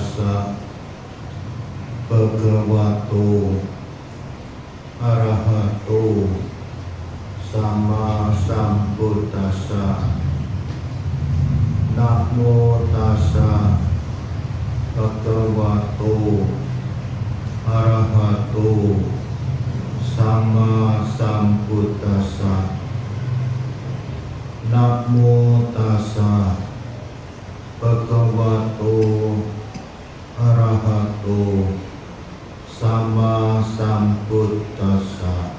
tassa bhagavato arahato sama sambuddhassa. Namo tassa bhagavato arahato sama sambuddhassa. Namo tassa bhagavato arahato sama sambuddhassa.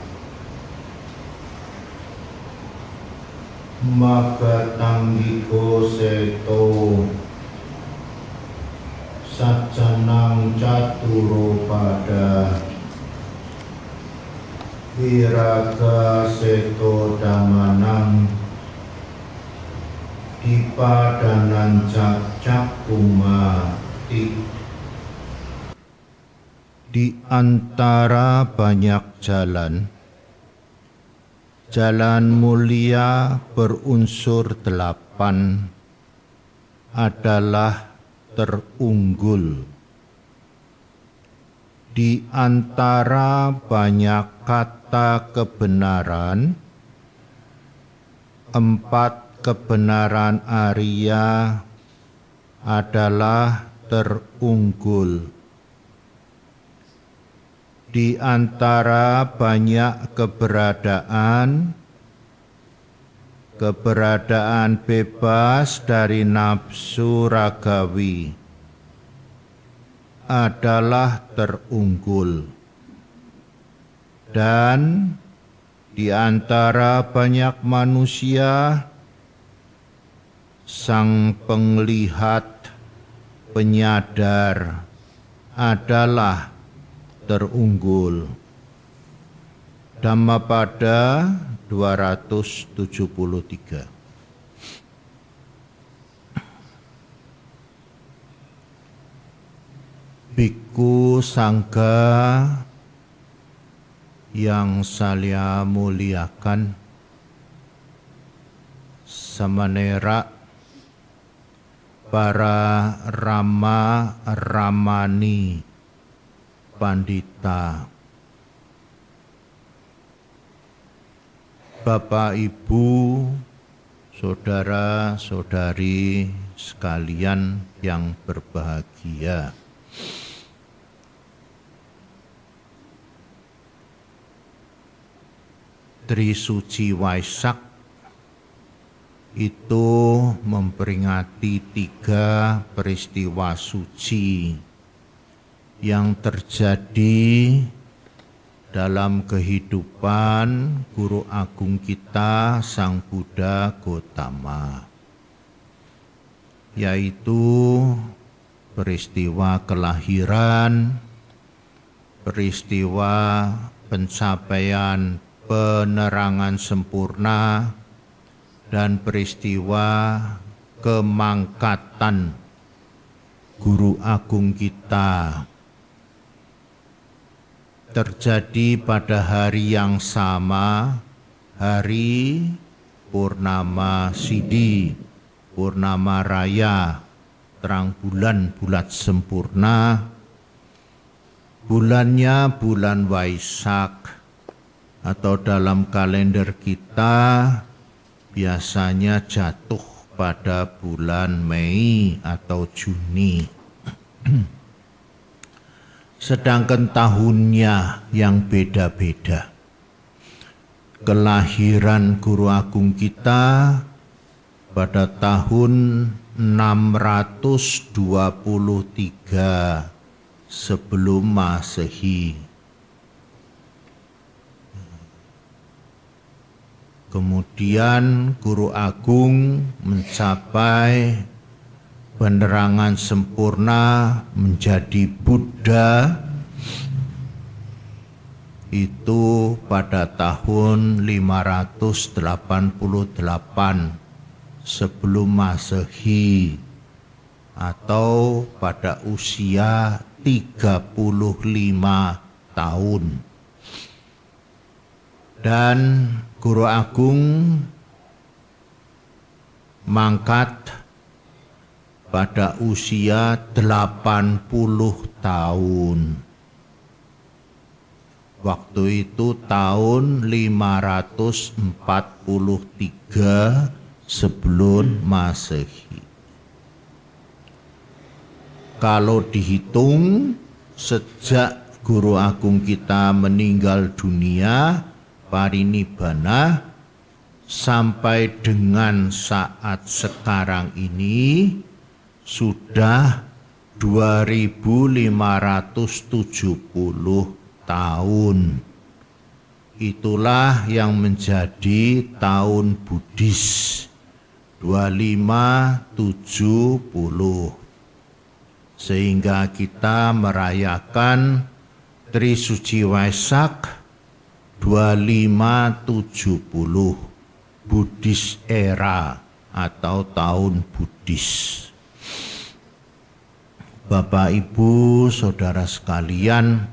Magatanggiko seto sajjanang caturopada wiraga seto damanang dipadanan cakkumati. Di antara banyak jalan, jalan mulia berunsur 8 adalah terunggul. Di antara banyak kata kebenaran, 4 kebenaran Arya adalah terunggul. Di antara banyak keberadaan bebas dari nafsu ragawi adalah terunggul. Dan di antara banyak manusia, sang penglihat penyadar adalah terunggul. Dhammapada 273. Bhikkhu Sangga yang saya muliakan, samanera, para Rama Ramani Pandita, Bapak Ibu, saudara-saudari sekalian yang berbahagia. Trisuci Waisak itu memperingati 3 peristiwa suci yang terjadi dalam kehidupan Guru Agung kita, Sang Buddha Gotama, yaitu peristiwa kelahiran, peristiwa pencapaian penerangan sempurna, dan peristiwa kemangkatan Guru Agung kita terjadi pada hari yang sama, hari Purnama Sidi, Purnama Raya, terang bulan bulat sempurna. Bulannya bulan Waisak, atau dalam kalender kita biasanya jatuh pada bulan Mei atau Juni. Sedangkan tahunnya yang beda-beda. Kelahiran Guru Agung kita pada tahun 623 sebelum Masehi. Kemudian Guru Agung mencapai penerangan sempurna menjadi Buddha itu pada tahun 588 sebelum Masehi, atau pada usia 35 tahun. Dan Guru Agung mangkat pada usia 80 tahun. Waktu itu tahun 543 sebelum Masehi. Kalau dihitung sejak Guru Agung kita meninggal dunia, parinibbana, sampai dengan saat sekarang ini sudah 2570 tahun. Itulah yang menjadi tahun Buddhis 2570. Sehingga kita merayakan Trisuci Waisak 2570 Buddhis era atau tahun Buddhis. Bapak Ibu Saudara sekalian,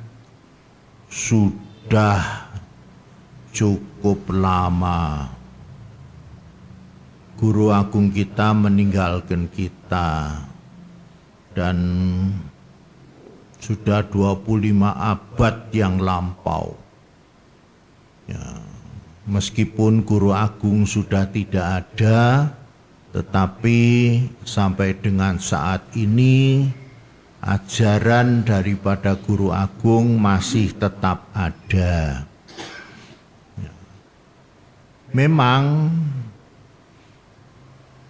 sudah cukup lama Guru Agung kita meninggalkan kita, dan sudah 25 abad yang lampau. Ya, meskipun Guru Agung sudah tidak ada, tetapi sampai dengan saat ini ajaran daripada Guru Agung masih tetap ada. Ya. Memang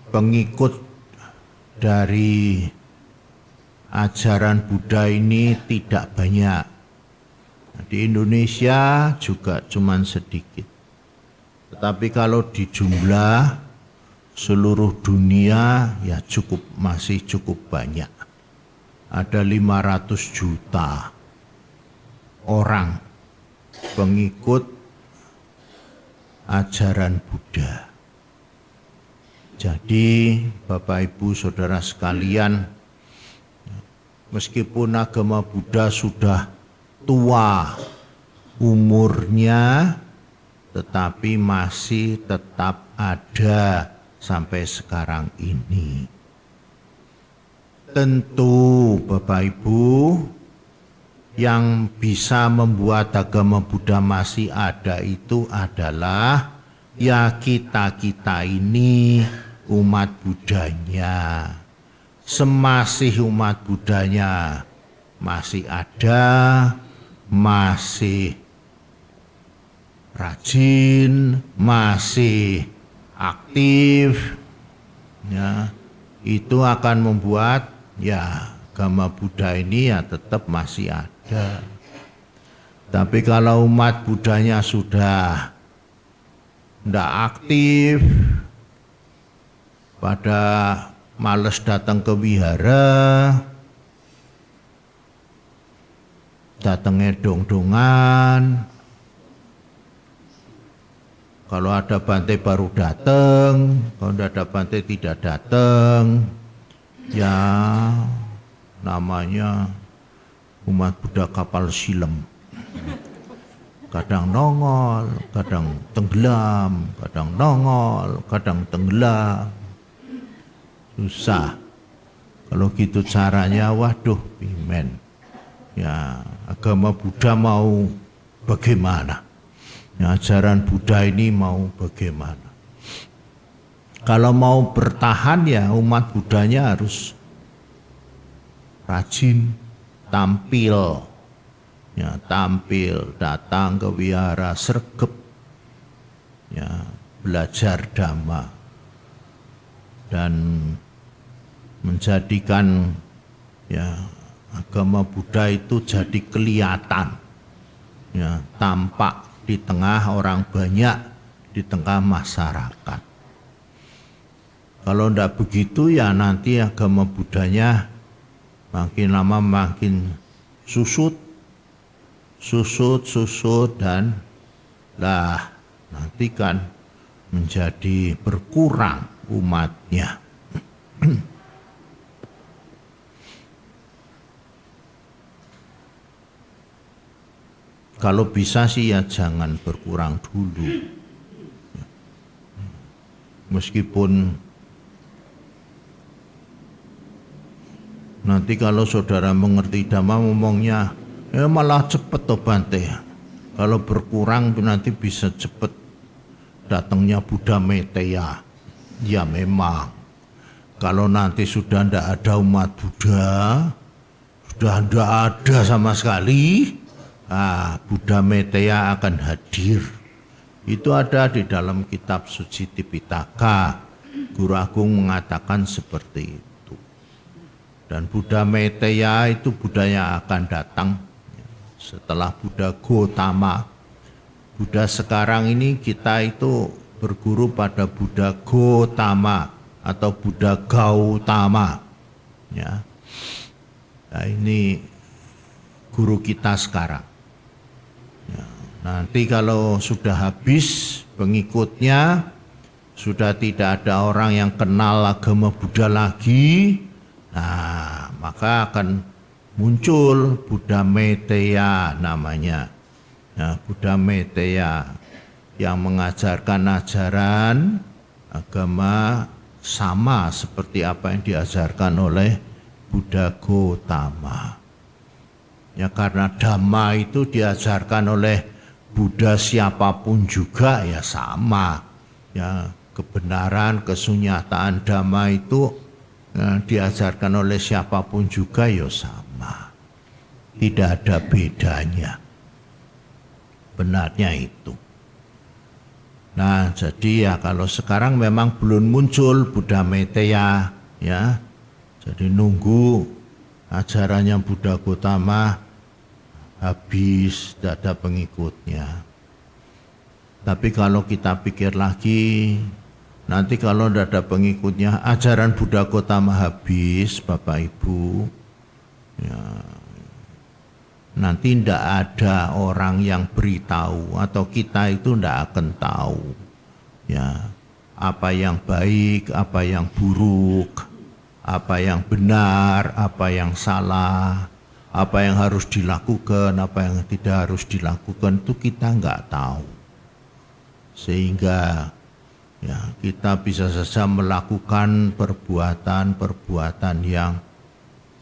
pengikut dari ajaran Buddha ini tidak banyak. Di Indonesia juga cuman sedikit. Tetapi kalau dijumlah seluruh dunia ya masih cukup banyak. Ada 500 juta orang pengikut ajaran Buddha. Jadi Bapak Ibu Saudara sekalian, meskipun agama Buddha sudah tua umurnya, tetapi masih tetap ada sampai sekarang ini. Tentu Bapak Ibu, yang bisa membuat agama Buddha masih ada itu adalah ya kita-kita ini, umat Buddhanya. Semasih umat Buddhanya masih ada, masih rajin, masih aktif, ya, itu akan membuat ya agama Buddha ini ya tetap masih ada. Tapi kalau umat Buddhanya sudah tidak aktif, pada males datang ke wihara, datangnya dong-dongan, kalau ada Bante baru datang, kalau tidak ada Bante tidak datang, ya namanya umat Buddha kapal silam. Kadang nongol, kadang tenggelam, kadang nongol, kadang tenggelam. Susah. Kalau gitu caranya, waduh, pimen. Ya, agama Buddha mau bagaimana? Ya, ajaran Buddha ini mau bagaimana? Kalau mau bertahan ya umat Buddhanya harus rajin, tampil, ya, tampil, datang ke wihara, sregep, ya, belajar Dhamma, dan menjadikan ya agama Buddha itu jadi kelihatan, ya, tampak di tengah orang banyak, di tengah masyarakat. Kalau tidak begitu ya nanti agama Buddhanya makin lama makin susut, dan lah nanti kan menjadi berkurang umatnya. Kalau bisa sih ya jangan berkurang dulu. Meskipun Nanti kalau saudara mengerti Dhamma ngomongnya, ya malah cepet toh Bante. Kalau berkurang nanti bisa cepet datangnya Buddha Meteya. Ya memang. Kalau nanti sudah tidak ada umat Buddha, sudah tidak ada sama sekali, Buddha Meteya akan hadir. Itu ada di dalam kitab suci Tipitaka. Guru Agung mengatakan seperti itu. Dan Buddha Meteya itu Buddha yang akan datang setelah Buddha Gotama. Buddha sekarang ini kita itu berguru pada Buddha Gotama atau Buddha Gautama. Ya. Nah, ini guru kita sekarang. Ya. Nanti kalau sudah habis pengikutnya, sudah tidak ada orang yang kenal agama Buddha lagi, nah maka akan muncul Buddha Meteya namanya. Nah, Buddha Meteya yang mengajarkan ajaran agama sama seperti apa yang diajarkan oleh Buddha Gotama. Ya karena Dhamma itu diajarkan oleh Buddha siapapun juga ya sama. Ya kebenaran, kesunyataan Dhamma itu diajarkan oleh siapapun juga ya sama. Tidak ada bedanya. Benarnya itu. Nah, jadi ya kalau sekarang memang belum muncul Buddha Meteya, ya. Jadi nunggu ajarannya Buddha Gotama habis, tidak ada pengikutnya. Tapi kalau kita pikir lagi, nanti kalau tidak ada pengikutnya, ajaran Buddha Gotama habis, Bapak Ibu, ya, nanti tidak ada orang yang beritahu atau kita itu tidak akan tahu ya apa yang baik, apa yang buruk, apa yang benar, apa yang salah, apa yang harus dilakukan, apa yang tidak harus dilakukan, itu kita nggak tahu. Sehingga ya kita bisa saja melakukan perbuatan-perbuatan yang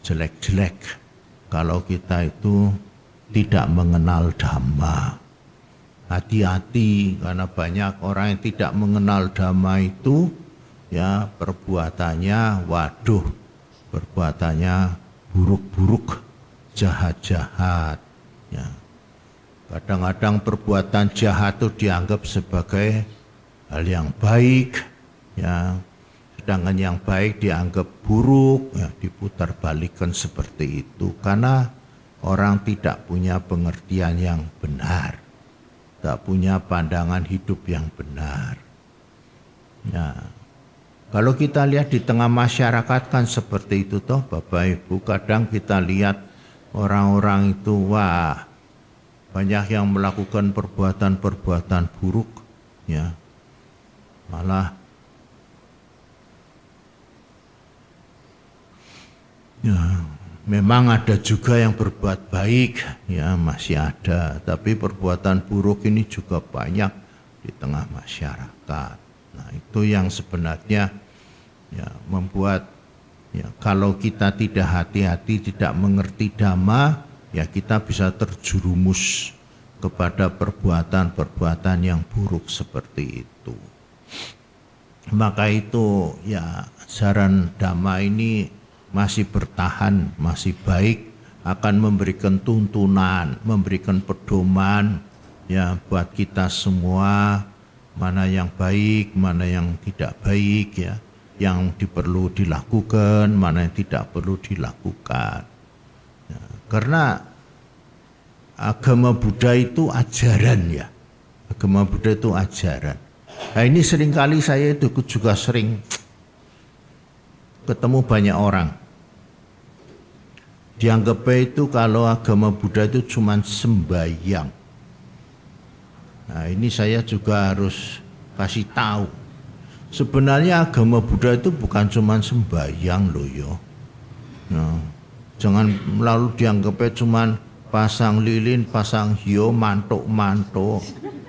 jelek-jelek kalau kita itu tidak mengenal Dhamma. Hati-hati karena banyak orang yang tidak mengenal Dhamma itu ya perbuatannya waduh, perbuatannya buruk-buruk, jahat-jahat ya. Kadang-kadang perbuatan jahat itu dianggap sebagai hal yang baik ya. Sedangkan yang baik dianggap buruk, ya diputar balikan seperti itu. Karena orang tidak punya pengertian yang benar. Tidak punya pandangan hidup yang benar. Nah, kalau kita lihat di tengah masyarakat kan seperti itu toh Bapak Ibu. Kadang kita lihat orang-orang itu wah banyak yang melakukan perbuatan-perbuatan buruk. Ya, malah ya, memang ada juga yang berbuat baik, ya masih ada. Tapi perbuatan buruk ini juga banyak di tengah masyarakat. Nah itu yang sebenarnya ya membuat ya kalau kita tidak hati-hati, tidak mengerti Dhamma, ya kita bisa terjerumus kepada perbuatan-perbuatan yang buruk seperti itu. Maka itu ya ajaran Dhamma ini masih bertahan, masih baik, akan memberikan tuntunan, memberikan pedoman ya buat kita semua, mana yang baik, mana yang tidak baik ya, yang perlu dilakukan, mana yang tidak perlu dilakukan. Ya, karena agama Buddha itu ajaran ya, agama Buddha itu ajaran. Nah ini seringkali saya itu juga sering ketemu banyak orang. Dianggapnya itu kalau agama Buddha itu cuma sembahyang. Nah ini saya juga harus kasih tahu. Sebenarnya agama Buddha itu bukan cuma sembahyang loh yo. Nah, jangan lalu dianggapnya cuma pasang lilin, pasang hiyo, mantuk-mantuk,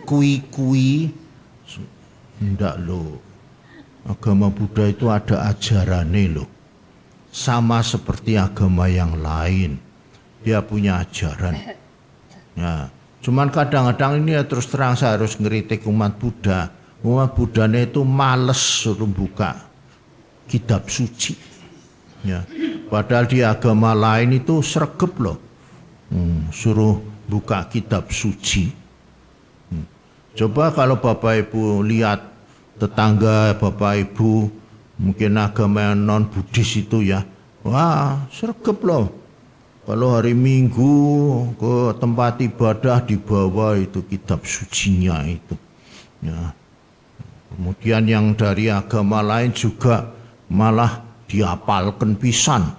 kui-kui. Enggak loh. Agama Buddha itu ada ajarannya loh. sama seperti agama yang lain. Dia punya ajaran. Ya, cuman kadang-kadang ini ya terus terang saya harus ngeritik umat Buddha. Umat Buddha itu males suruh buka kitab suci. Ya, padahal di agama lain itu sregep loh. Suruh buka kitab suci. Coba kalau Bapak Ibu lihat tetangga Bapak Ibu mungkin agama non Buddhis itu ya, wah sregep loh. Kalau hari Minggu ke tempat ibadah dibawa itu kitab sucinya itu. Ya. Kemudian yang dari agama lain juga malah dihafalkan pisan.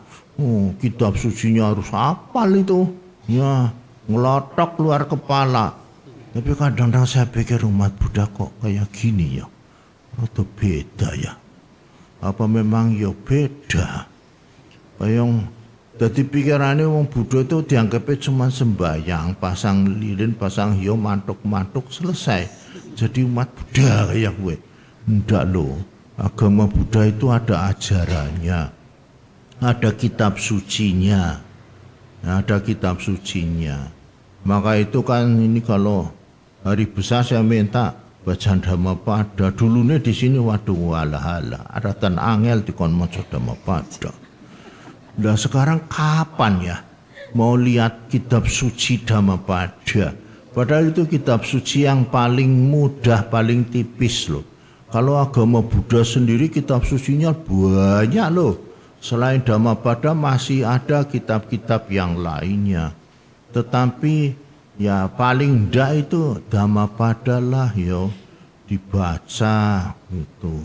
Kitab sucinya harus hafal itu. Ya, ngelotok keluar kepala. Tapi kadang-kadang saya pikir umat Buddha kok kayak gini ya. Atau beda ya. Apa memang ya beda? Kayak jadi pikirannya wong Buddha itu dianggapnya cuma sembahyang, pasang lilin, pasang hiyo, mantuk-mantuk, selesai. Jadi umat Buddha kayak gue. Enggak loh, agama Buddha itu ada ajarannya. Ada kitab sucinya. Ada kitab sucinya. Maka itu kan ini kalau hari besar saya minta bacaan Dhammapada. Dulunya di sini waduh walahala. Ada tan angel di kon maca Dhammapada. Nah sekarang kapan ya mau lihat kitab suci Dhammapada? Padahal itu kitab suci yang paling mudah, paling tipis loh. Kalau agama Buddha sendiri kitab sucinya banyak loh. Selain Dhammapada masih ada kitab-kitab yang lainnya. Tetapi ya paling enggak itu Dhammapada lah yo dibaca gitu.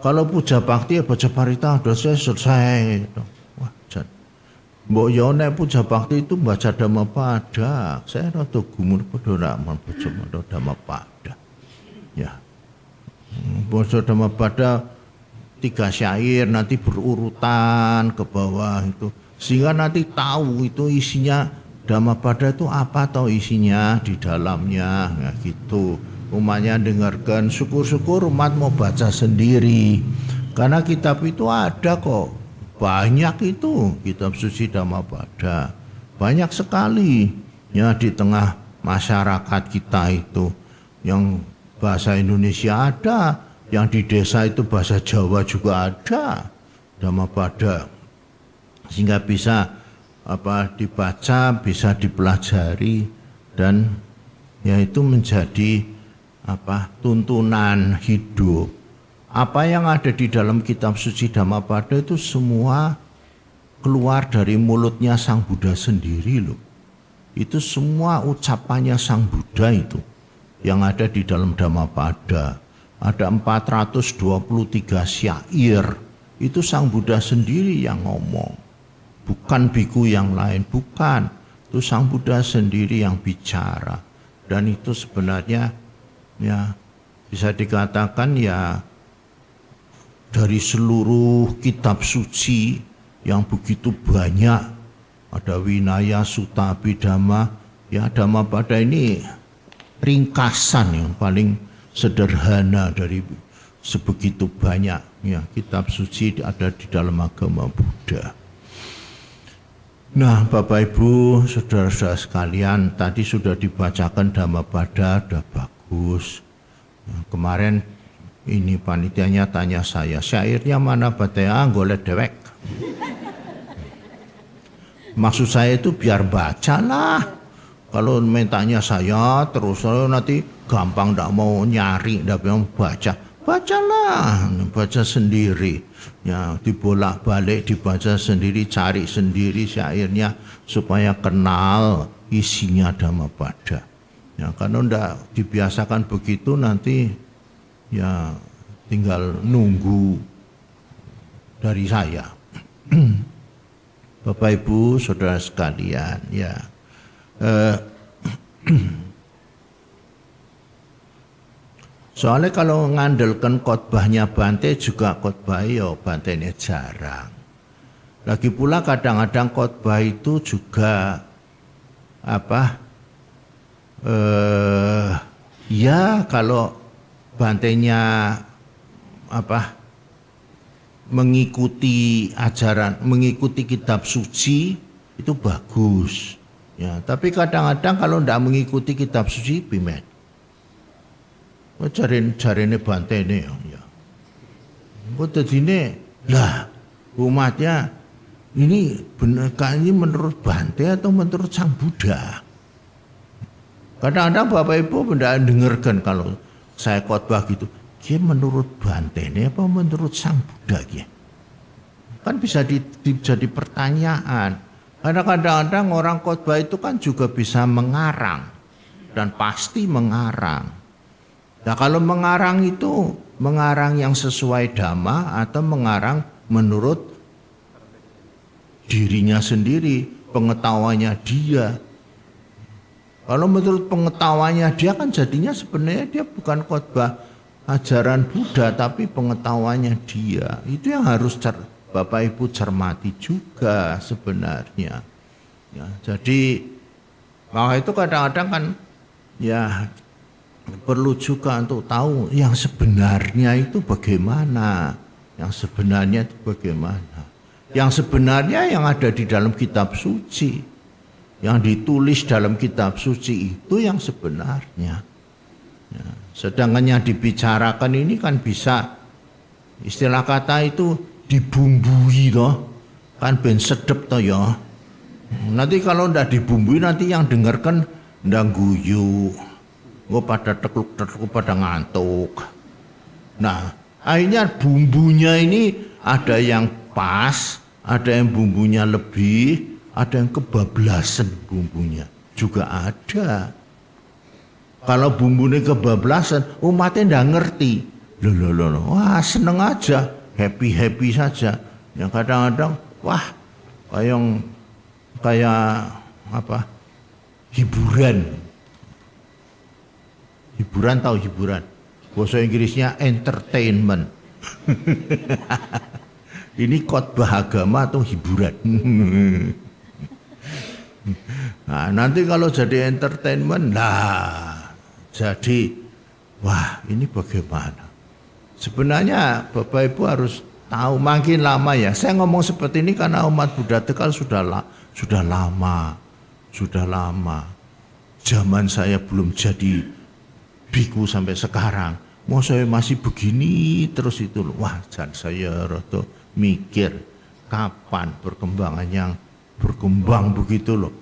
Kalau puja bakti ya baca parita sudah selesai. Wah, mbok yo nek puja bakti itu baca Dhammapada. Saya rada gumul padha ra baca Dhammapada. Ya. Baca Dhammapada 3 syair nanti berurutan ke bawah itu. Sehingga nanti tahu itu isinya Dhammapada itu apa atau isinya di dalamnya ya gitu. Umatnya dengarkan, syukur-syukur umat mau baca sendiri. Karena kitab itu ada kok. Banyak itu kitab suci Dhammapada. Banyak sekali ya di tengah masyarakat kita itu. Yang bahasa Indonesia ada, yang di desa itu bahasa Jawa juga ada Dhammapada. Sehingga bisa dibaca, bisa dipelajari dan ya itu menjadi tuntunan hidup. Apa yang ada di dalam kitab suci Dhammapada itu semua keluar dari mulutnya Sang Buddha sendiri loh. Itu semua ucapannya Sang Buddha itu yang ada di dalam Dhammapada. Ada 423 syair. Itu Sang Buddha sendiri yang ngomong. Bukan biku yang lain, bukan. Itu Sang Buddha sendiri yang bicara. Dan itu sebenarnya ya bisa dikatakan ya dari seluruh kitab suci yang begitu banyak, ada Vinaya, Sutta, Abhidhamma, ya Dhammapada ini ringkasan yang paling sederhana dari sebegitu banyak ya kitab suci ada di dalam agama Buddha. Nah Bapak Ibu, saudara-saudara sekalian, tadi sudah dibacakan Dhammapada, sudah bagus. Kemarin ini panitianya tanya saya, syairnya mana Batea? Golek dewek. Maksud saya itu biar baca lah. Kalau mintanya saya terus nanti gampang ndak mau nyari, ndak mau baca. Bacalah, baca sendiri. Ya, dibolak-balik dibaca sendiri, cari sendiri syairnya supaya kenal isinya Dhammapada. Ya, kalau ndak dibiasakan begitu nanti ya tinggal nunggu dari saya. Bapak Ibu, saudara sekalian, ya. Soalnya kalau ngandalkan khotbahnya Bante juga khotbah ya Bantenya jarang. Lagi pula kadang-kadang khotbah itu juga ya kalau Bantenya mengikuti ajaran, mengikuti kitab suci itu bagus. Ya, tapi kadang-kadang kalau tidak mengikuti kitab suci, pimen. Jarene bantene ya. Kok tadine lah umatnya ini benar ini menurut Bante atau menurut Sang Buddha? Kadang-kadang Bapak Ibu tidak dengarkan kalau saya khotbah gitu. Dia menurut Bante ini apa menurut Sang Buddha ya? Kan bisa jadi pertanyaan. Karena kadang-kadang orang khotbah itu kan juga bisa mengarang dan pasti mengarang. Nah kalau mengarang itu mengarang yang sesuai dhamma atau mengarang menurut dirinya sendiri, pengetahuannya dia. Kalau menurut pengetahuannya dia kan jadinya sebenarnya dia bukan khotbah ajaran Buddha tapi pengetahuannya dia. Itu yang harus Bapak Ibu cermati juga sebenarnya. Ya, jadi bahwa itu kadang-kadang kan ya perlu juga untuk tahu yang sebenarnya itu bagaimana. Yang sebenarnya itu bagaimana. Yang sebenarnya yang ada di dalam kitab suci. Yang ditulis dalam kitab suci itu yang sebenarnya. Ya, sedangkan yang dibicarakan ini kan bisa istilah kata itu dibumbui toh. Kan ben sedep toh ya. Nanti kalau ndak dibumbui nanti yang dengarkan ndang guyu. Gue pada tekluk-tekluk pada ngantuk. Nah, akhirnya bumbunya ini ada yang pas, ada yang bumbunya lebih, ada yang kebablasan bumbunya juga ada. Kalau bumbunya kebablasan, umatnya nggak ngerti. Loh, wah seneng aja, happy saja. Yang kadang-kadang, wah kayak apa? Hiburan tahu hiburan. Bahasa Inggrisnya entertainment. Ini khotbah agama atau hiburan? Nah, nanti kalau jadi entertainment, jadi wah ini bagaimana? Sebenarnya Bapak Ibu harus tahu makin lama ya. Saya ngomong seperti ini karena umat Buddha Tegal sudah lama. Zaman saya belum jadi biku sampai sekarang. Mau saya masih begini terus itu loh. Wah, saya rada mikir kapan perkembangan yang berkembang begitu loh.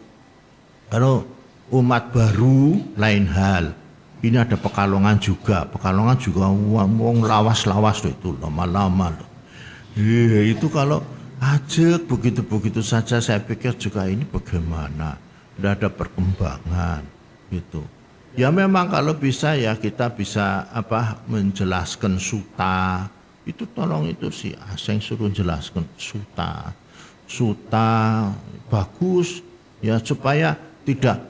Kalau umat baru lain hal. Ini ada Pekalongan juga wong lawas-lawas loh itu lama-lama loh. Itu kalau ajak begitu saja saya pikir juga ini bagaimana? Tidak ada perkembangan gitu. Ya memang kalau bisa ya kita bisa menjelaskan suta. Itu tolong itu si Aseng suruh jelaskan suta bagus ya supaya tidak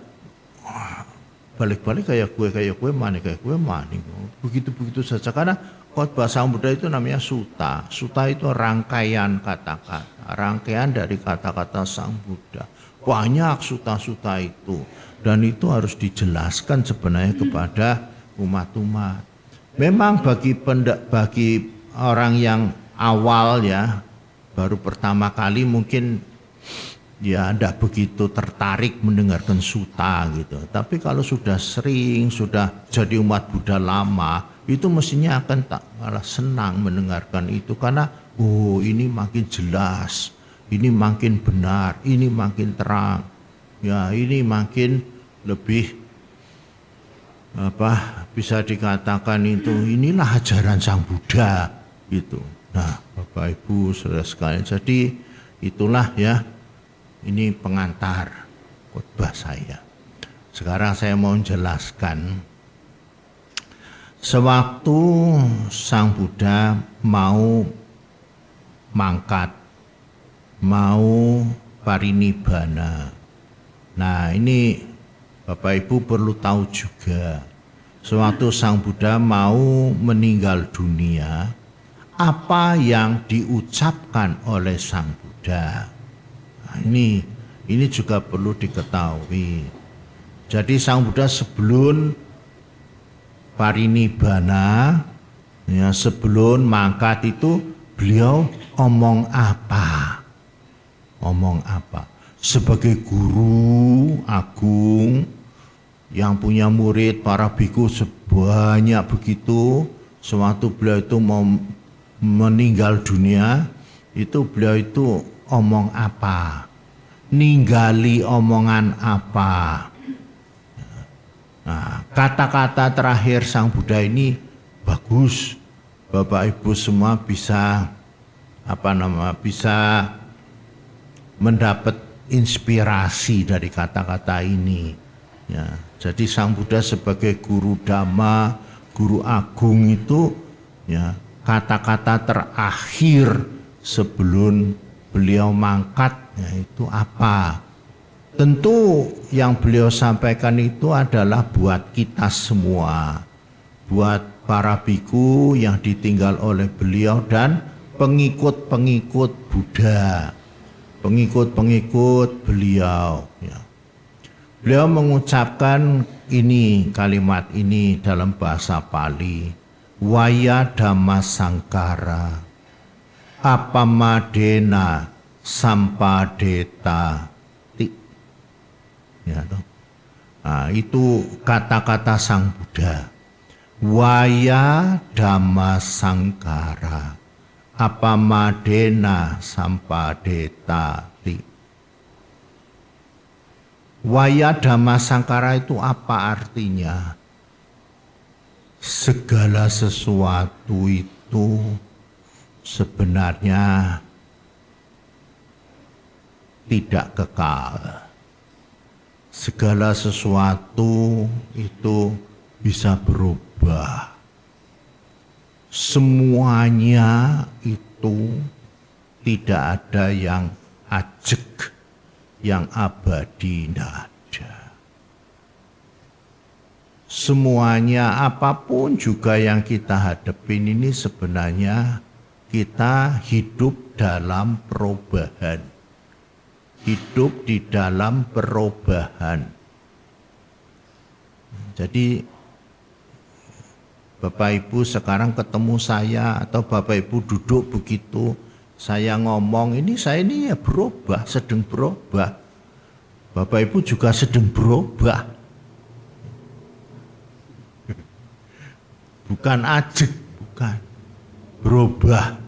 balik-balik kayak gue maning begitu saja karena khotbah Sang Buddha itu namanya suta itu rangkaian kata-kata rangkaian dari kata-kata Sang Buddha banyak suta itu dan itu harus dijelaskan sebenarnya kepada umat-umat. Memang bagi orang yang awal ya baru pertama kali mungkin ya tidak begitu tertarik mendengarkan suta gitu. Tapi kalau sudah sering, sudah jadi umat Buddha lama, itu mestinya akan tak malah senang mendengarkan itu karena ini makin jelas, ini makin benar, ini makin terang. Ya ini makin lebih bisa dikatakan itu inilah ajaran Sang Buddha gitu. Nah, Bapak Ibu saudara sekalian, jadi itulah ya. Ini pengantar khotbah saya. Sekarang saya mau menjelaskan sewaktu Sang Buddha mau mangkat, mau parinibbana. Nah, ini Bapak Ibu perlu tahu juga. Sewaktu Sang Buddha mau meninggal dunia, apa yang diucapkan oleh Sang Buddha? Nah, ini juga perlu diketahui. Jadi Sang Buddha sebelum parinibbana, ya sebelum mangkat itu beliau omong apa? Omong apa? Sebagai guru agung yang punya murid para biku sebanyak begitu, sewaktu beliau itu mau meninggal dunia, itu beliau itu omong apa? Ninggali omongan apa? Nah, kata-kata terakhir Sang Buddha ini bagus. Bapak Ibu semua bisa bisa mendapat inspirasi dari kata-kata ini. Ya, jadi Sang Buddha sebagai guru Dhamma, guru agung itu, ya, kata-kata terakhir sebelum beliau mangkat, yaitu apa? Tentu yang beliau sampaikan itu adalah buat kita semua, buat para biku yang ditinggal oleh beliau dan pengikut-pengikut Buddha, pengikut-pengikut beliau. Ya. Beliau mengucapkan ini, kalimat ini dalam bahasa Pali, Waya Dhamma Sangkara, Apamadena Sampadeta. Ya, nah, itu kata-kata Sang Buddha. Waya Dhamma Sangkara, Apamadena Sampadeta. Waya Dhamma Sangkara itu apa artinya? Segala sesuatu itu sebenarnya tidak kekal. Segala sesuatu itu bisa berubah. Semuanya itu tidak ada yang ajek, yang abadi, tidak ada. Semuanya apapun juga yang kita hadapin ini sebenarnya kita hidup dalam perubahan. Hidup di dalam perubahan. Jadi Bapak Ibu sekarang ketemu saya atau Bapak Ibu duduk begitu, saya ngomong ini saya ini ya berubah, sedang berubah. Bapak Ibu juga sedang berubah. Bukan ajek, bukan. Berubah.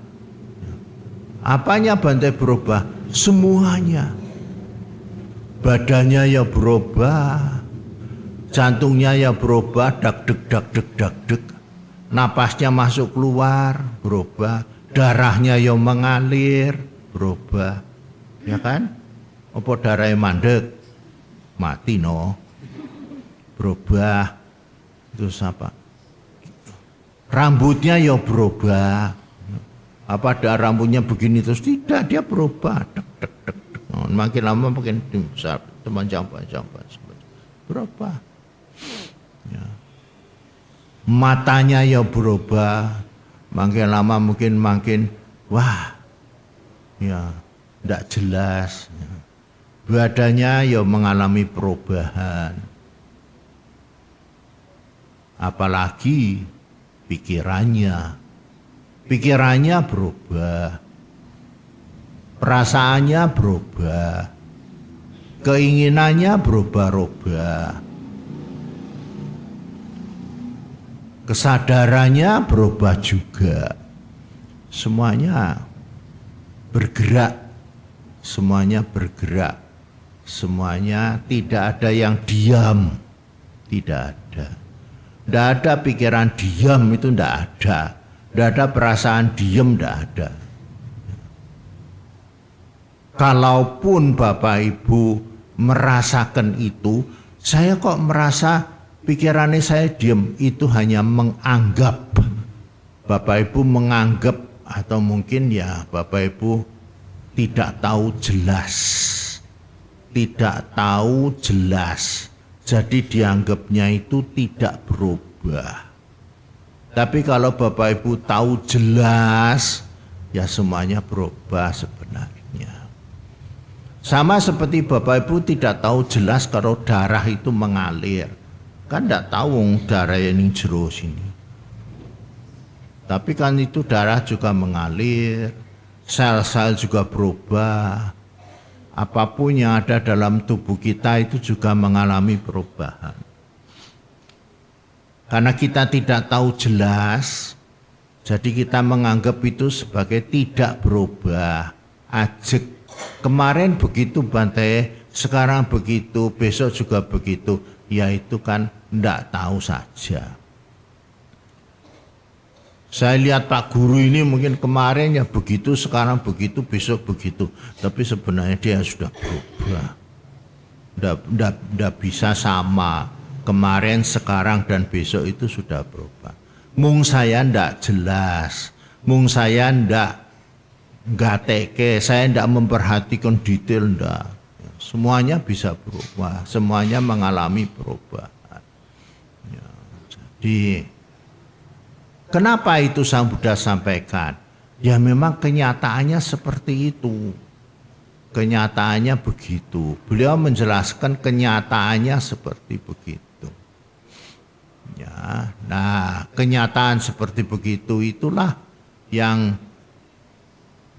Apanya Bante berubah? Semuanya. Badannya ya berubah, jantungnya ya berubah, dak dek, napasnya masuk keluar, berubah, darahnya ya mengalir, berubah, ya kan? Apa darahnya mandek, mati no, berubah, terus apa? Rambutnya ya berubah, apa ada rambutnya begini terus tidak, dia berubah, dek. Makin lama makin besar, temanjang berubah. Ya. Matanya ya berubah, makin lama mungkin makin wah, ya tidak jelas. Ya. Badannya ya mengalami perubahan. Apalagi pikirannya berubah. Perasaannya berubah, keinginannya berubah-ubah, kesadarannya berubah juga. Semuanya bergerak, semuanya tidak ada yang diam, tidak ada. Tidak ada pikiran diam, itu tidak ada perasaan diam, tidak ada. Kalaupun Bapak Ibu merasakan itu, saya kok merasa pikirannya saya diam, itu hanya menganggap. Bapak Ibu menganggap atau mungkin ya Bapak Ibu tidak tahu jelas. Jadi dianggapnya itu tidak berubah. Tapi kalau Bapak Ibu tahu jelas, ya semuanya berubah sebenarnya. Sama seperti Bapak Ibu tidak tahu jelas kalau darah itu mengalir. Kan tidak tahu darah yang jero sini. Tapi kan itu darah juga mengalir, sel-sel juga berubah. Apapun yang ada dalam tubuh kita itu juga mengalami perubahan. Karena kita tidak tahu jelas, jadi kita menganggap itu sebagai tidak berubah. Ajek, kemarin begitu Bante, sekarang begitu, besok juga begitu. Ya itu kan tidak tahu saja. Saya lihat Pak Guru ini mungkin kemarin ya begitu, sekarang begitu, besok begitu. Tapi sebenarnya dia sudah berubah. Tidak bisa sama. Kemarin, sekarang, dan besok itu sudah berubah. Mung saya ndak jelas. Mung saya nggak teke. Saya ndak memperhatikan detail ndak. Semuanya bisa berubah. Semuanya mengalami perubahan. Ya, jadi kenapa itu Sang Buddha sampaikan? Ya memang kenyataannya seperti itu. Kenyataannya begitu. Beliau menjelaskan kenyataannya seperti begitu. Ya, nah kenyataan seperti begitu itulah yang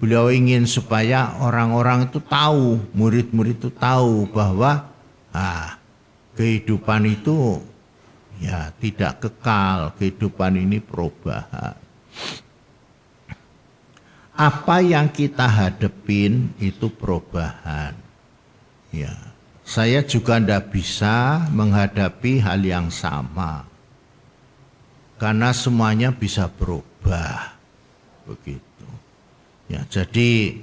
beliau ingin supaya orang-orang itu tahu, murid-murid itu tahu bahwa kehidupan itu ya tidak kekal, kehidupan ini perubahan. Apa yang kita hadepin itu perubahan. Ya, saya juga tidak bisa menghadapi hal yang sama. Karena semuanya bisa berubah. Begitu. Ya, jadi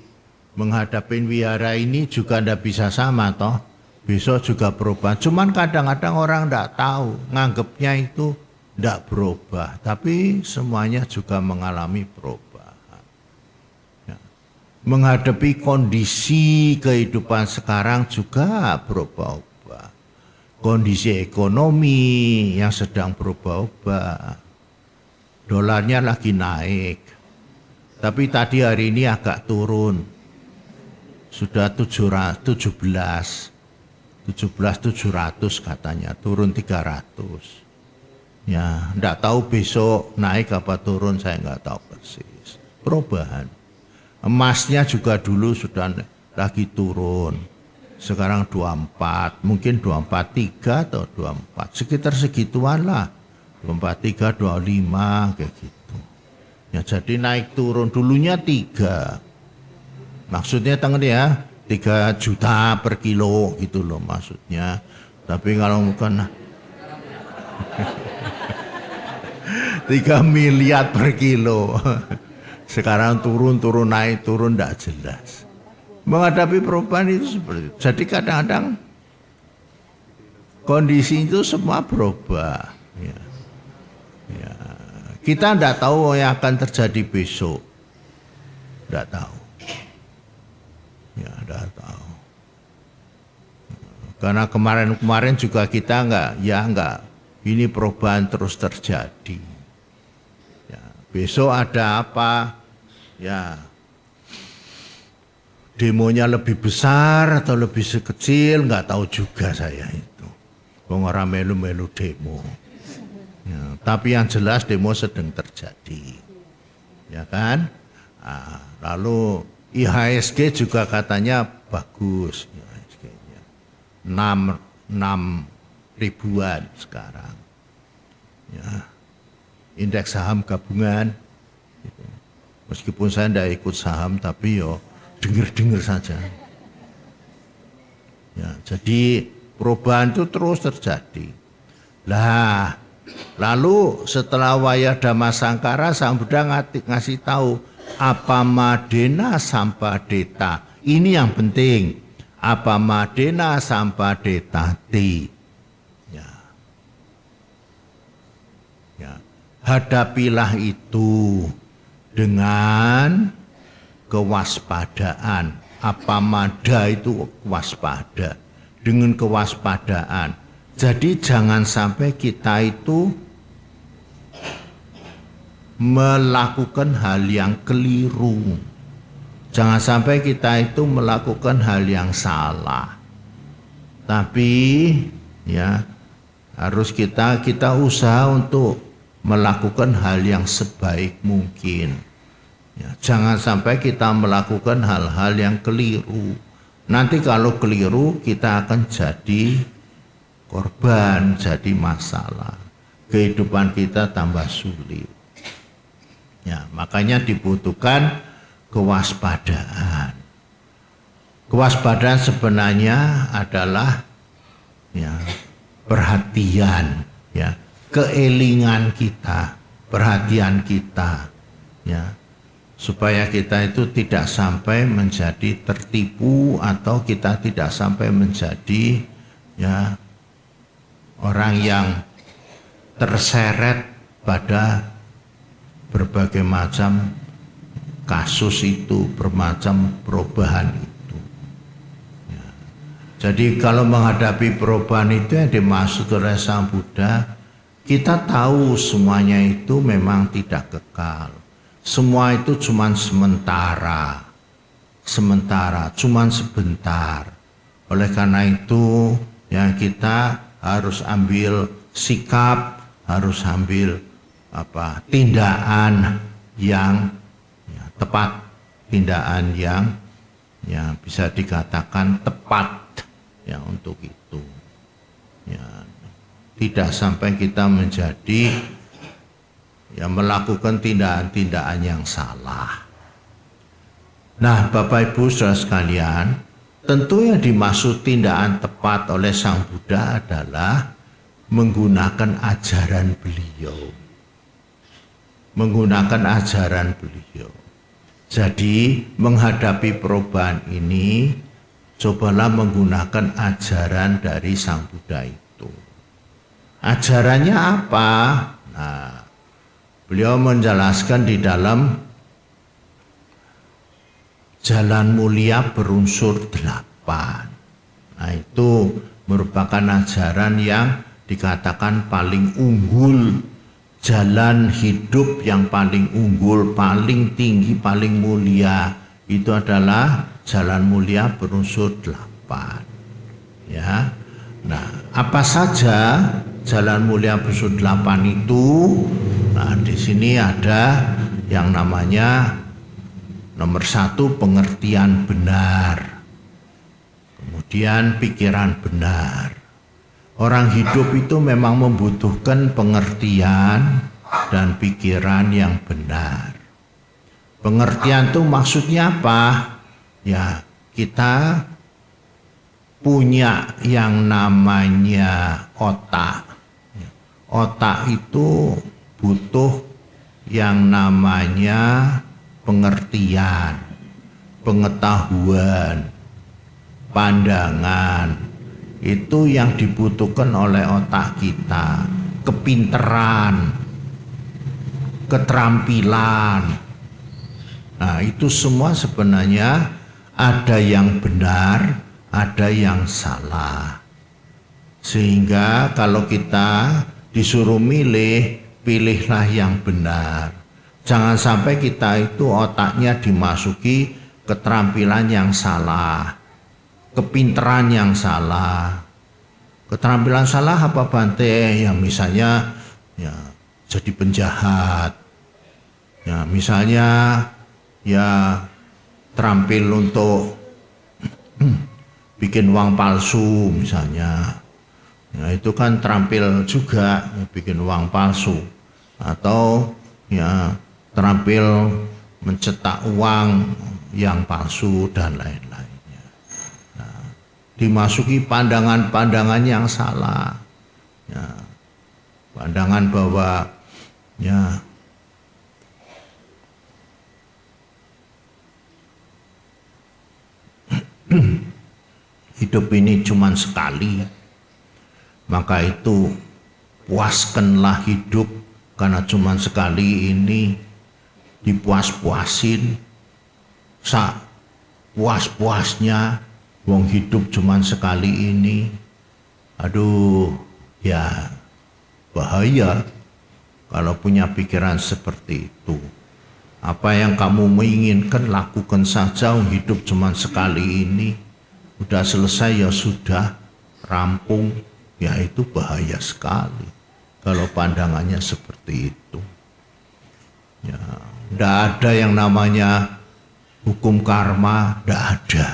menghadapi wihara ini juga tidak bisa sama toh. Besok juga berubah. Cuman kadang-kadang orang tidak tahu, nganggapnya itu tidak berubah, tapi semuanya juga mengalami perubahan. Ya. Menghadapi kondisi kehidupan sekarang juga berubah-ubah. Kondisi ekonomi yang sedang berubah-ubah. Dolarnya lagi naik, tapi tadi hari ini agak turun. Sudah 17.700 katanya, turun 300. Ya, enggak tahu besok naik apa turun, saya enggak tahu persis. Perubahan. Emasnya juga dulu sudah lagi turun. Sekarang 24, mungkin 24.3 atau 24. Sekitar segituan lah. 23, 25 kayak gitu. Ya jadi naik turun, dulunya 3. Maksudnya tangan ya 3 juta per kilo gitu loh maksudnya. Tapi kalau bukan 3 miliar per kilo. Sekarang turun naik turun tidak jelas. Menghadapi perubahan itu seperti itu. Jadi kadang-kadang kondisi itu semua berubah. Ya. Ya. Kita tidak tahu yang akan terjadi besok. Tidak tahu. Ya, tidak tahu. Karena kemarin juga kita enggak, ini perubahan terus terjadi. Ya, besok ada apa? Ya, demonya lebih besar atau lebih sekecil, enggak tahu juga saya itu. Wong ora melu-melu demo. Ya, tapi yang jelas demo sedang terjadi. Ya kan? Nah, lalu IHSG juga katanya bagus. IHSG-nya 6 ribuan sekarang. Ya. Indeks saham gabungan. Gitu. Meskipun saya tidak ikut saham, tapi yo dengar saja. Ya, jadi perubahan itu terus terjadi. Lah, lalu setelah Wayah-Dhamma Sangkara, Sang Buddha ngasih tahu apa madena sampadeta. Ini yang penting. Apa madena sampadetati. Ya. Ya. Hadapilah itu dengan kewaspadaan. Apa mada itu waspada. Dengan kewaspadaan. Jadi jangan sampai kita itu melakukan hal yang keliru. Jangan sampai kita itu melakukan hal yang salah. Tapi ya harus kita usaha untuk melakukan hal yang sebaik mungkin. Ya, jangan sampai kita melakukan hal-hal yang keliru. Nanti kalau keliru kita akan jadi korban, jadi masalah. Kehidupan kita tambah sulit. Ya, makanya dibutuhkan kewaspadaan. Kewaspadaan sebenarnya adalah ya, perhatian, ya, keelingan kita, perhatian kita, ya, supaya kita itu tidak sampai menjadi tertipu atau kita tidak sampai menjadi ya orang yang terseret pada berbagai macam kasus itu, bermacam perubahan itu. Ya. Jadi kalau menghadapi perubahan itu yang dimaksud oleh Sang Buddha, kita tahu semuanya itu memang tidak kekal. Semua itu cuma sementara, cuma sebentar. Oleh karena itu, yang kita harus ambil sikap, harus ambil tindakan yang ya, tepat, tindakan yang ya bisa dikatakan tepat ya untuk itu. Ya, tidak sampai kita menjadi ya melakukan tindakan-tindakan yang salah. Nah, Bapak Ibu Saudara sekalian, tentu yang dimaksud tindakan tepat oleh Sang Buddha adalah menggunakan ajaran beliau. Menggunakan ajaran beliau. Jadi menghadapi perubahan ini, cobalah menggunakan ajaran dari Sang Buddha itu. Ajarannya apa? Nah, beliau menjelaskan di dalam Jalan Mulia berunsur 8. Nah, itu merupakan ajaran yang dikatakan paling unggul, jalan hidup yang paling unggul, paling tinggi, paling mulia. Itu adalah Jalan Mulia berunsur 8. Ya. Nah, apa saja Jalan Mulia berunsur 8 itu? Nah, di sini ada yang namanya nomor 1, pengertian benar. Kemudian pikiran benar. Orang hidup itu memang membutuhkan pengertian dan pikiran yang benar. Pengertian itu maksudnya apa? Ya, kita punya yang namanya otak. Otak itu butuh yang namanya pengertian, pengetahuan, pandangan. Itu yang dibutuhkan oleh otak kita. Kepinteran, keterampilan. Nah, itu semua sebenarnya ada yang benar, ada yang salah. Sehingga kalau kita disuruh milih, pilihlah yang benar. Jangan sampai kita itu otaknya dimasuki keterampilan yang salah, kepintaran yang salah. Keterampilan salah apa Bante? Ya misalnya ya jadi penjahat. Ya misalnya ya terampil untuk bikin uang palsu misalnya. Ya itu kan terampil juga bikin uang palsu. Atau ya terampil mencetak uang yang palsu dan lain-lainnya. Nah, dimasuki pandangan-pandangan yang salah. Ya, pandangan bahwa ya hidup ini cuma sekali, maka itu puaskanlah hidup karena cuma sekali ini, dipuas-puasin puas-puasnya, wong hidup cuma sekali ini. Aduh, ya bahaya kalau punya pikiran seperti itu. Apa yang kamu menginginkan lakukan saja, hidup cuma sekali ini. Udah selesai ya sudah, rampung, ya itu bahaya sekali. kalau pandangannya seperti itu. Ya, tidak ada yang namanya hukum karma, tidak ada.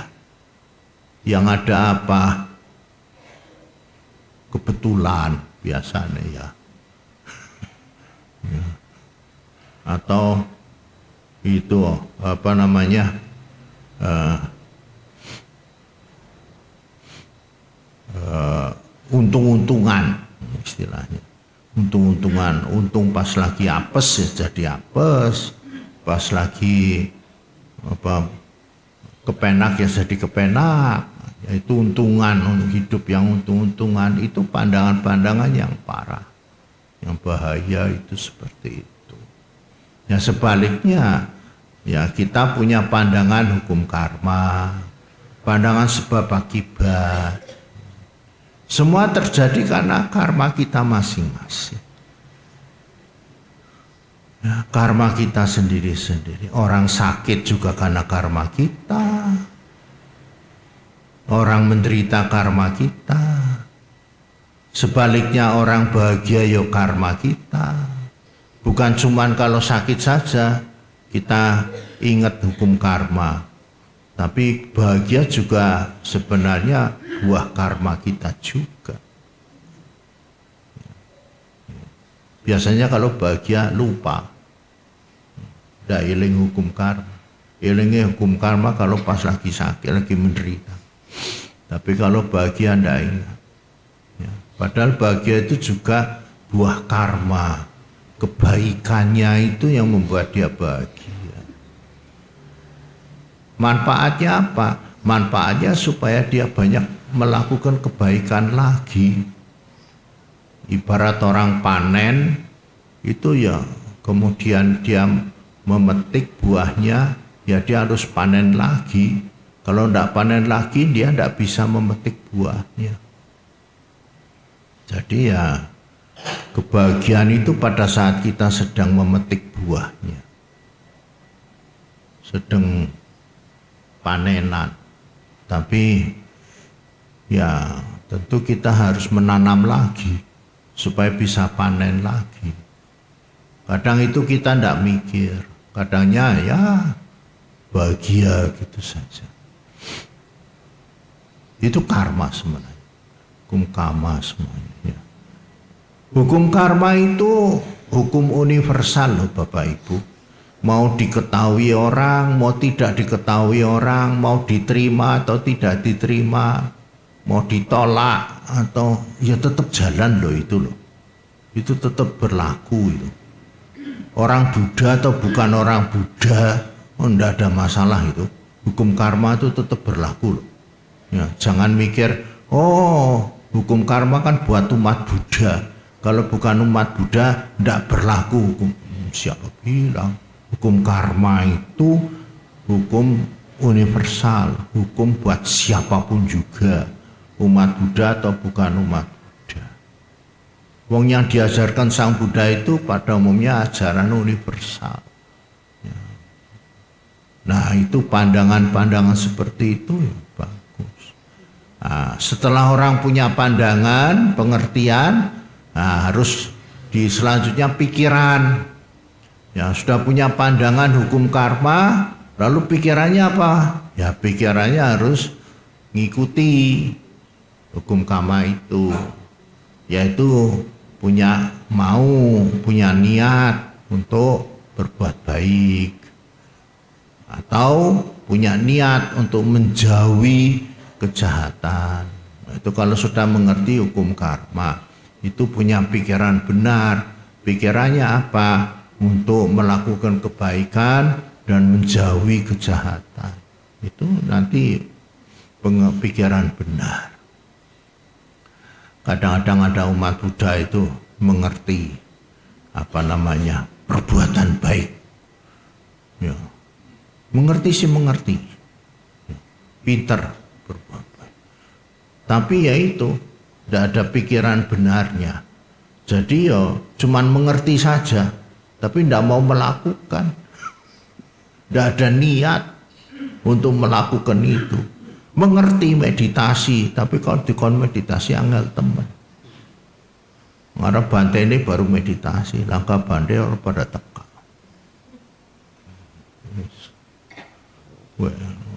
Yang ada apa? Kebetulan biasanya ya. Ya. Atau itu apa namanya? Untung-untungan istilahnya. Untung-untungan, untung pas lagi apes ya jadi apes, pas lagi apa kepenak ya jadi kepenak. Yaitu untungan, hidup yang untung-untungan, itu pandangan-pandangan yang parah, yang bahaya itu seperti itu. Ya sebaliknya, ya kita punya pandangan hukum karma, pandangan sebab akibat. Semua terjadi karena karma kita masing-masing. Ya, karma kita sendiri-sendiri. Orang sakit juga karena karma kita. Orang menderita karma kita. Sebaliknya orang bahagia ya karma kita. Bukan cuman kalau sakit saja kita ingat hukum karma. Tapi bahagia juga sebenarnya buah karma kita juga. Biasanya kalau bahagia lupa. Tidak eling hukum karma. Elingnya hukum karma kalau pas lagi sakit, lagi menderita. Tapi kalau bahagia tidak ingat. Ya, padahal bahagia itu juga buah karma. Kebaikannya itu yang membuat dia bahagia. Manfaatnya apa? Manfaatnya supaya dia banyak melakukan kebaikan lagi. Ibarat orang panen itu ya, kemudian dia memetik buahnya, ya dia harus panen lagi. Kalau tidak panen lagi, dia tidak bisa memetik buahnya. Jadi ya, kebahagiaan itu pada saat kita sedang memetik buahnya, sedang panenan. Tapi ya tentu kita harus menanam lagi supaya bisa panen lagi. Kadang itu kita tidak mikir, kadangnya ya bahagia gitu saja. Itu karma sebenarnya, hukum karma semuanya. Ya. Hukum karma itu hukum universal loh Bapak Ibu. Mau diketahui orang, mau tidak diketahui orang, mau diterima atau tidak diterima, mau ditolak atau ya tetap jalan loh itu loh. Itu tetap berlaku itu. Orang Buddha atau bukan orang Buddha, enggak ada masalah itu. Hukum karma itu tetap berlaku loh. Ya, jangan mikir, oh hukum karma kan buat umat Buddha. Kalau bukan umat Buddha, enggak berlaku hukum. Siapa bilang? Hukum karma itu hukum universal, hukum buat siapapun juga, umat Buddha atau bukan umat Buddha. Wong yang diajarkan Sang Buddha itu pada umumnya ajaran universal. Ya. Nah itu pandangan-pandangan seperti itu ya, bagus. Nah, setelah orang punya pandangan, pengertian, nah, harus di selanjutnya pikiran. Ya sudah punya pandangan hukum karma, lalu pikirannya apa? Ya pikirannya harus ngikuti hukum karma itu, yaitu punya punya niat untuk berbuat baik, atau punya niat untuk menjauhi kejahatan. Itu kalau sudah mengerti hukum karma, itu punya pikiran benar. Pikirannya apa? Untuk melakukan kebaikan dan menjauhi kejahatan. Itu nanti pikiran benar. Kadang-kadang ada umat Buddha itu mengerti apa namanya perbuatan baik. Ya. Mengerti sih mengerti. Ya. Pinter berbuat baik. Tapi ya itu tidak ada pikiran benarnya. Jadi ya cuman mengerti saja. Tapi tidak mau melakukan, tidak ada niat untuk melakukan itu. Mengerti meditasi, tapi kalau dikon meditasi angel teman. Ngarep bantai ini baru meditasi, langkah bantai orang pada teka.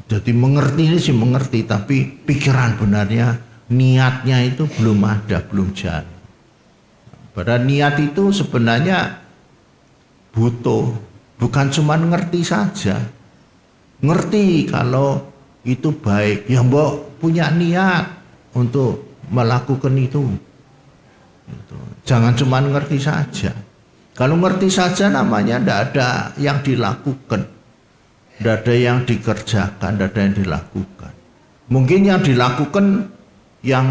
Jadi mengerti ini sih mengerti, tapi pikiran benarnya, niatnya itu belum ada, belum jalan. Padahal niat itu sebenarnya butuh, bukan cuma ngerti saja. Ngerti kalau itu baik, ya mbok punya niat untuk melakukan itu. Jangan cuma ngerti saja. Kalau ngerti saja namanya tidak ada yang dilakukan, tidak ada yang dikerjakan, tidak ada yang dilakukan. Mungkin yang dilakukan yang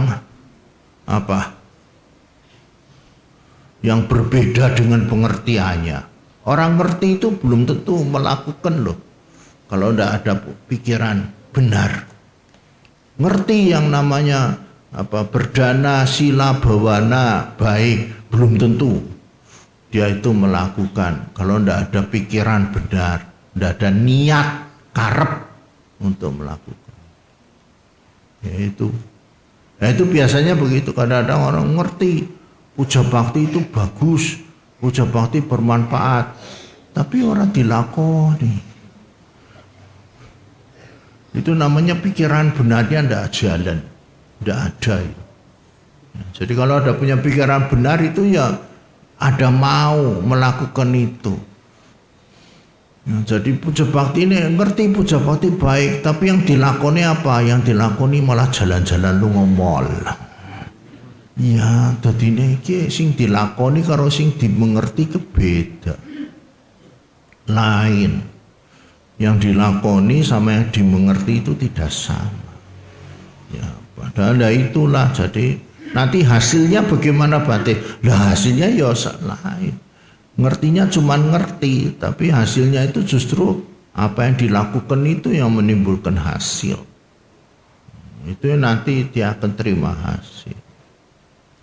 apa? Yang berbeda dengan pengertiannya. Orang ngerti itu belum tentu melakukan loh. Kalau tidak ada pikiran benar. Ngerti yang namanya berdana, sila, bawana, baik, belum tentu dia itu melakukan. Kalau tidak ada pikiran benar, tidak ada niat karep untuk melakukan. Itu biasanya begitu. Kadang-kadang orang ngerti puja bakti itu bagus, puja bakti bermanfaat, tapi orang dilakoni. Itu namanya pikiran benarnya tidak jalan. Tidak ada itu. Jadi kalau ada punya pikiran benar itu ya ada mau melakukan itu. Jadi puja bakti ini ngerti puja bakti baik, tapi yang dilakoni apa? Yang dilakoni malah jalan-jalan lu ngomol. Ya, jadi ini sing dilakoni karo sing dimengerti kebeda. Lain. Yang dilakoni sama yang dimengerti itu tidak sama. Ya, padahal itulah, jadi nanti hasilnya bagaimana batin? Nah hasilnya ya lain. Ngertinya cuma ngerti, tapi hasilnya itu justru apa yang dilakukan itu yang menimbulkan hasil. Itu nanti dia akan terima hasil.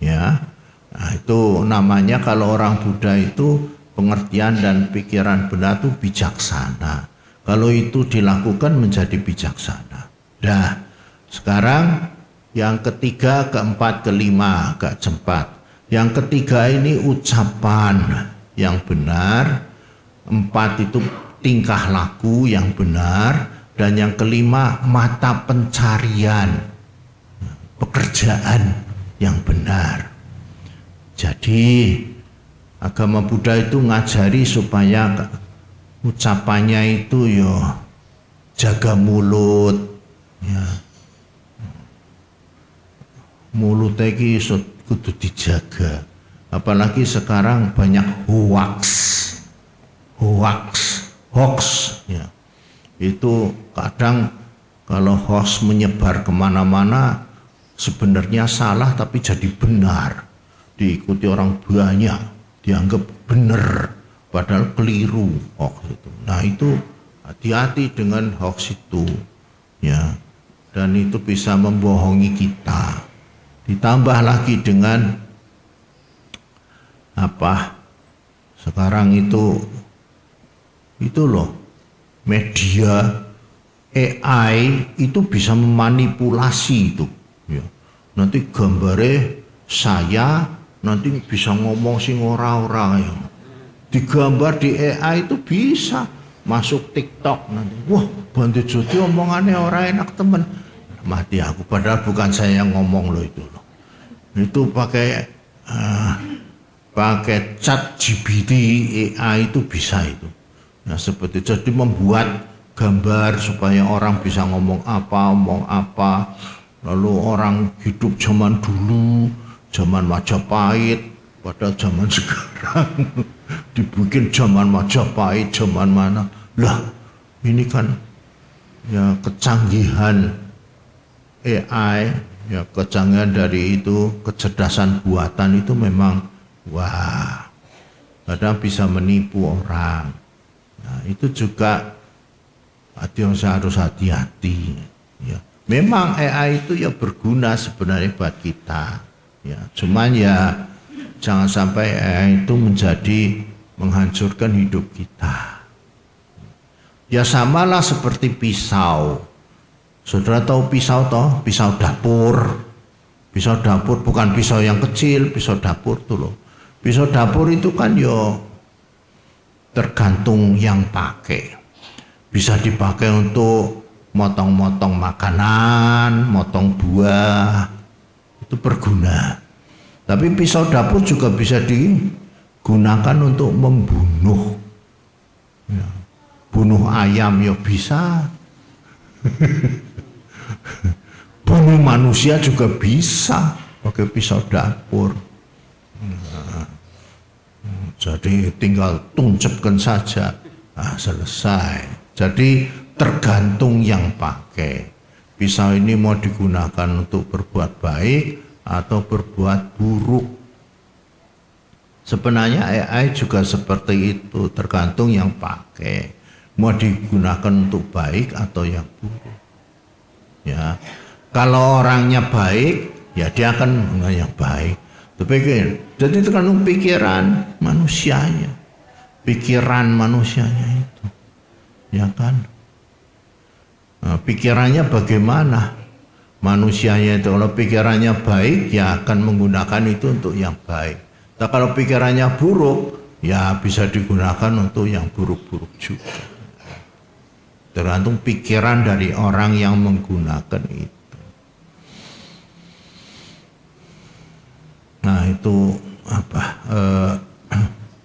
Ya, nah, itu namanya kalau orang Buddha itu pengertian dan pikiran benar itu bijaksana. Kalau itu dilakukan menjadi bijaksana. Dah. Sekarang yang ketiga, keempat, kelima, keempat. Yang ketiga ini ucapan yang benar. Empat itu tingkah laku yang benar. Dan yang kelima mata pencarian, pekerjaan yang benar. Jadi agama Buddha itu ngajari supaya ucapannya itu yo jaga mulut, ya. Mulut iki kudu dijaga. Apalagi sekarang banyak hoax, ya. Itu kadang kalau hoax menyebar kemana-mana sebenarnya salah tapi jadi benar, diikuti orang banyak, dianggap benar padahal keliru hoax itu. Nah itu hati-hati dengan hoax itu, ya. Dan itu bisa membohongi kita. Ditambah lagi dengan apa? Sekarang itu loh, media AI itu bisa memanipulasi itu, ya. Nanti gambarnya saya nanti bisa ngomong sing ora-ora ya. Digambar di AI itu bisa masuk TikTok nanti. Wah, Bante Joti omongannya orang enak temen. Mati aku, padahal bukan saya yang ngomong loh itu loh. Itu pakai chat GPT AI itu bisa itu. Nah seperti itu, jadi membuat gambar supaya orang bisa ngomong apa, lalu orang hidup zaman dulu, zaman Majapahit, padahal zaman sekarang dibikin zaman Majapahit, zaman mana? Lah ini kan ya kecanggihan AI, ya kecanggihan dari itu, kecerdasan buatan itu memang wah, kadang bisa menipu orang. Nah, itu juga harus hati-hati. Ya. Memang AI itu ya berguna sebenarnya buat kita. Ya, cuman ya jangan sampai AI itu menjadi menghancurkan hidup kita. Ya samalah seperti pisau. Saudara tahu pisau toh? Pisau dapur. Pisau dapur bukan pisau yang kecil, pisau dapur tuh loh. Pisau dapur itu kan yo tergantung yang pakai. Bisa dipakai untuk motong-motong makanan, motong buah, itu berguna. Tapi pisau dapur juga bisa digunakan untuk membunuh. Ya. Bunuh ayam ya bisa. Bunuh manusia juga bisa pakai pisau dapur. Nah, jadi tinggal tungcepkan saja, nah, selesai. Jadi tergantung yang pakai. Pisau ini mau digunakan untuk berbuat baik atau berbuat buruk. Sebenarnya AI juga seperti itu, tergantung yang pakai. Mau digunakan untuk baik atau yang buruk. Ya, kalau orangnya baik, ya dia akan menggunakan yang baik. Jadi tergantung pikiran manusianya, itu, ya kan? Nah, pikirannya bagaimana? Manusianya itu kalau pikirannya baik, ya akan menggunakan itu untuk yang baik. Nah, kalau pikirannya buruk, ya bisa digunakan untuk yang buruk-buruk juga. Tergantung pikiran dari orang yang menggunakan itu. Nah itu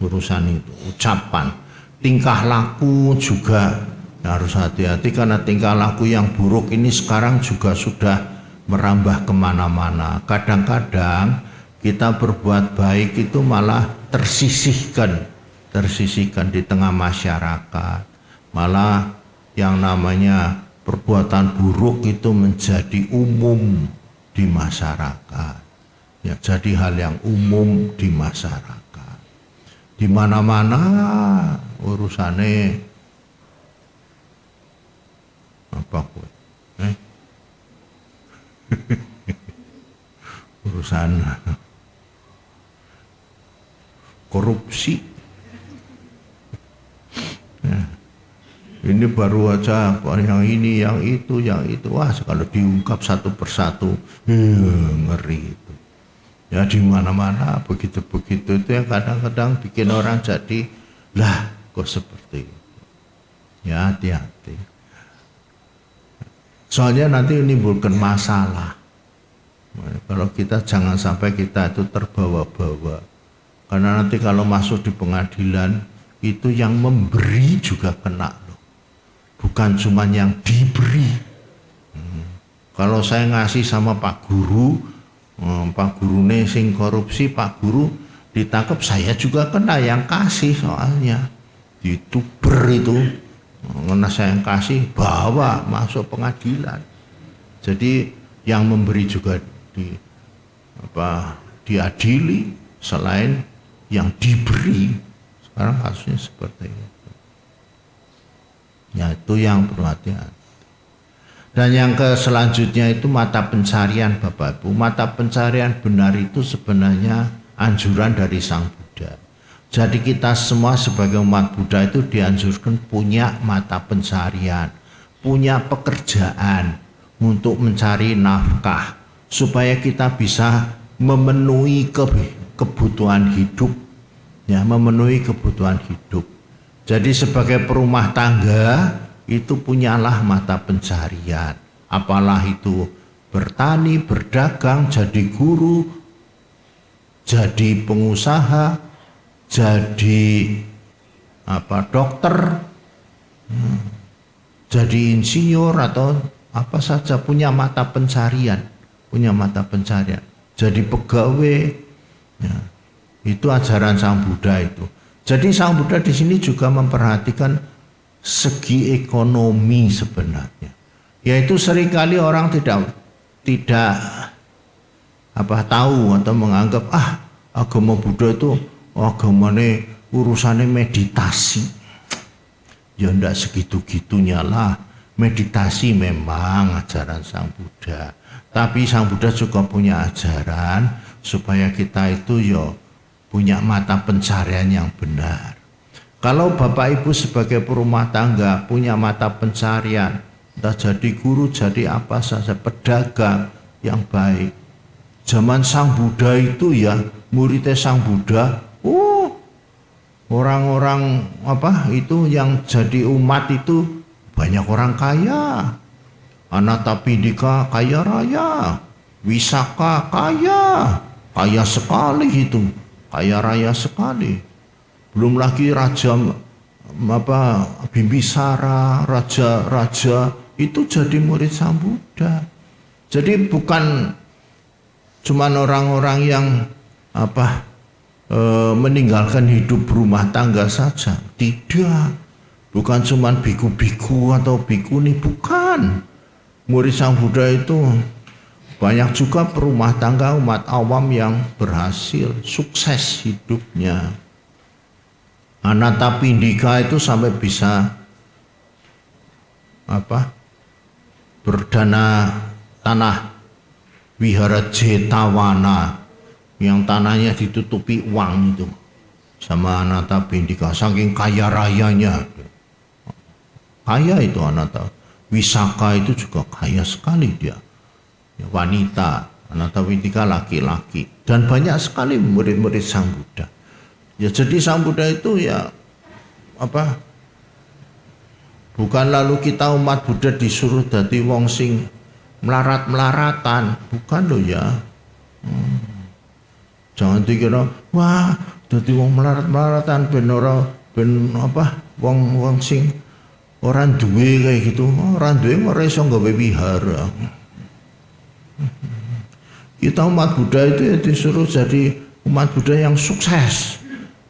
urusan itu, ucapan, tingkah laku juga harus hati-hati karena tingkah laku yang buruk ini sekarang juga sudah merambah kemana-mana. Kadang-kadang kita berbuat baik itu malah tersisihkan di tengah masyarakat, malah yang namanya perbuatan buruk itu menjadi umum di masyarakat. Ya, jadi hal yang umum di masyarakat. Di mana-mana urusannya apa kok? Urusan korupsi. Ya. Ini baru aja yang ini, yang itu. Wah, kalau diungkap satu persatu, ngeri itu. Ya di mana-mana begitu-begitu itu yang kadang-kadang bikin orang jadi, lah kok seperti itu. Ya hati-hati. Soalnya nanti menimbulkan masalah. Kalau kita jangan sampai kita itu terbawa-bawa. Karena nanti kalau masuk di pengadilan, itu yang memberi juga kena. Bukan cuma yang diberi. Kalau saya ngasih sama Pak Guru, Pak Guru sing korupsi, Pak Guru ditangkap, saya juga kena yang kasih soalnya. Dituber itu, karena saya yang kasih, bawa masuk pengadilan. Jadi yang memberi juga diadili selain yang diberi. Sekarang kasusnya seperti itu. Ya itu yang perlu hati-hati. Dan yang selanjutnya itu mata pencarian Bapak Ibu. Mata pencarian benar itu sebenarnya anjuran dari Sang Buddha. Jadi kita semua sebagai umat Buddha itu dianjurkan punya mata pencarian, punya pekerjaan untuk mencari nafkah supaya kita bisa memenuhi kebutuhan hidup, ya, memenuhi kebutuhan hidup. Jadi sebagai perumah tangga itu punyalah mata pencarian. Apalah itu bertani, berdagang, jadi guru, jadi pengusaha, jadi dokter, jadi insinyur atau apa saja, punya mata pencarian, Jadi pegawai, ya, itu ajaran Sang Buddha itu. Jadi Sang Buddha di sini juga memperhatikan segi ekonomi sebenarnya. Yaitu seringkali orang tidak tahu atau menganggap agama Buddha itu agamanya urusannya meditasi. Ya enggak segitu-gitunya lah. Meditasi memang ajaran Sang Buddha. Tapi Sang Buddha juga punya ajaran supaya kita itu punya mata pencarian yang benar. Kalau Bapak Ibu sebagai perumah tangga punya mata pencarian, entah jadi guru, jadi apa saja, pedagang yang baik, zaman Sang Buddha itu ya, muridnya Sang Buddha, orang-orang itu yang jadi umat itu banyak orang kaya. Anathapindika kaya raya, Wisaka kaya sekali itu, kaya raya sekali. Belum lagi raja Bimbisara, raja-raja itu jadi murid Sang Buddha. Jadi bukan cuman orang-orang yang meninggalkan hidup rumah tangga saja, tidak. Bukan cuman biku-biku atau bikuni, bukan. Murid Sang Buddha itu banyak juga perumah tangga umat awam yang berhasil, sukses hidupnya. Anathapindika itu sampai bisa berdana tanah Wihara Jetawana yang tanahnya ditutupi uang itu sama Anathapindika, saking kaya rayanya. Kaya itu Anathapindika. Wisaka itu juga kaya sekali dia, wanita. Anathapindika laki-laki, dan banyak sekali murid-murid Sang Buddha. Ya, jadi Sang Buddha itu ya bukan lalu kita umat Buddha disuruh dadi wong sing melarat-melaratan, bukan loh ya. Jangan dikira wah dadi wong melarat-melaratan wong sing orang duwe kayak gitu. Orang duwe ora iso nggawe wihara. Kita umat Buddha itu ya disuruh jadi umat Buddha yang sukses.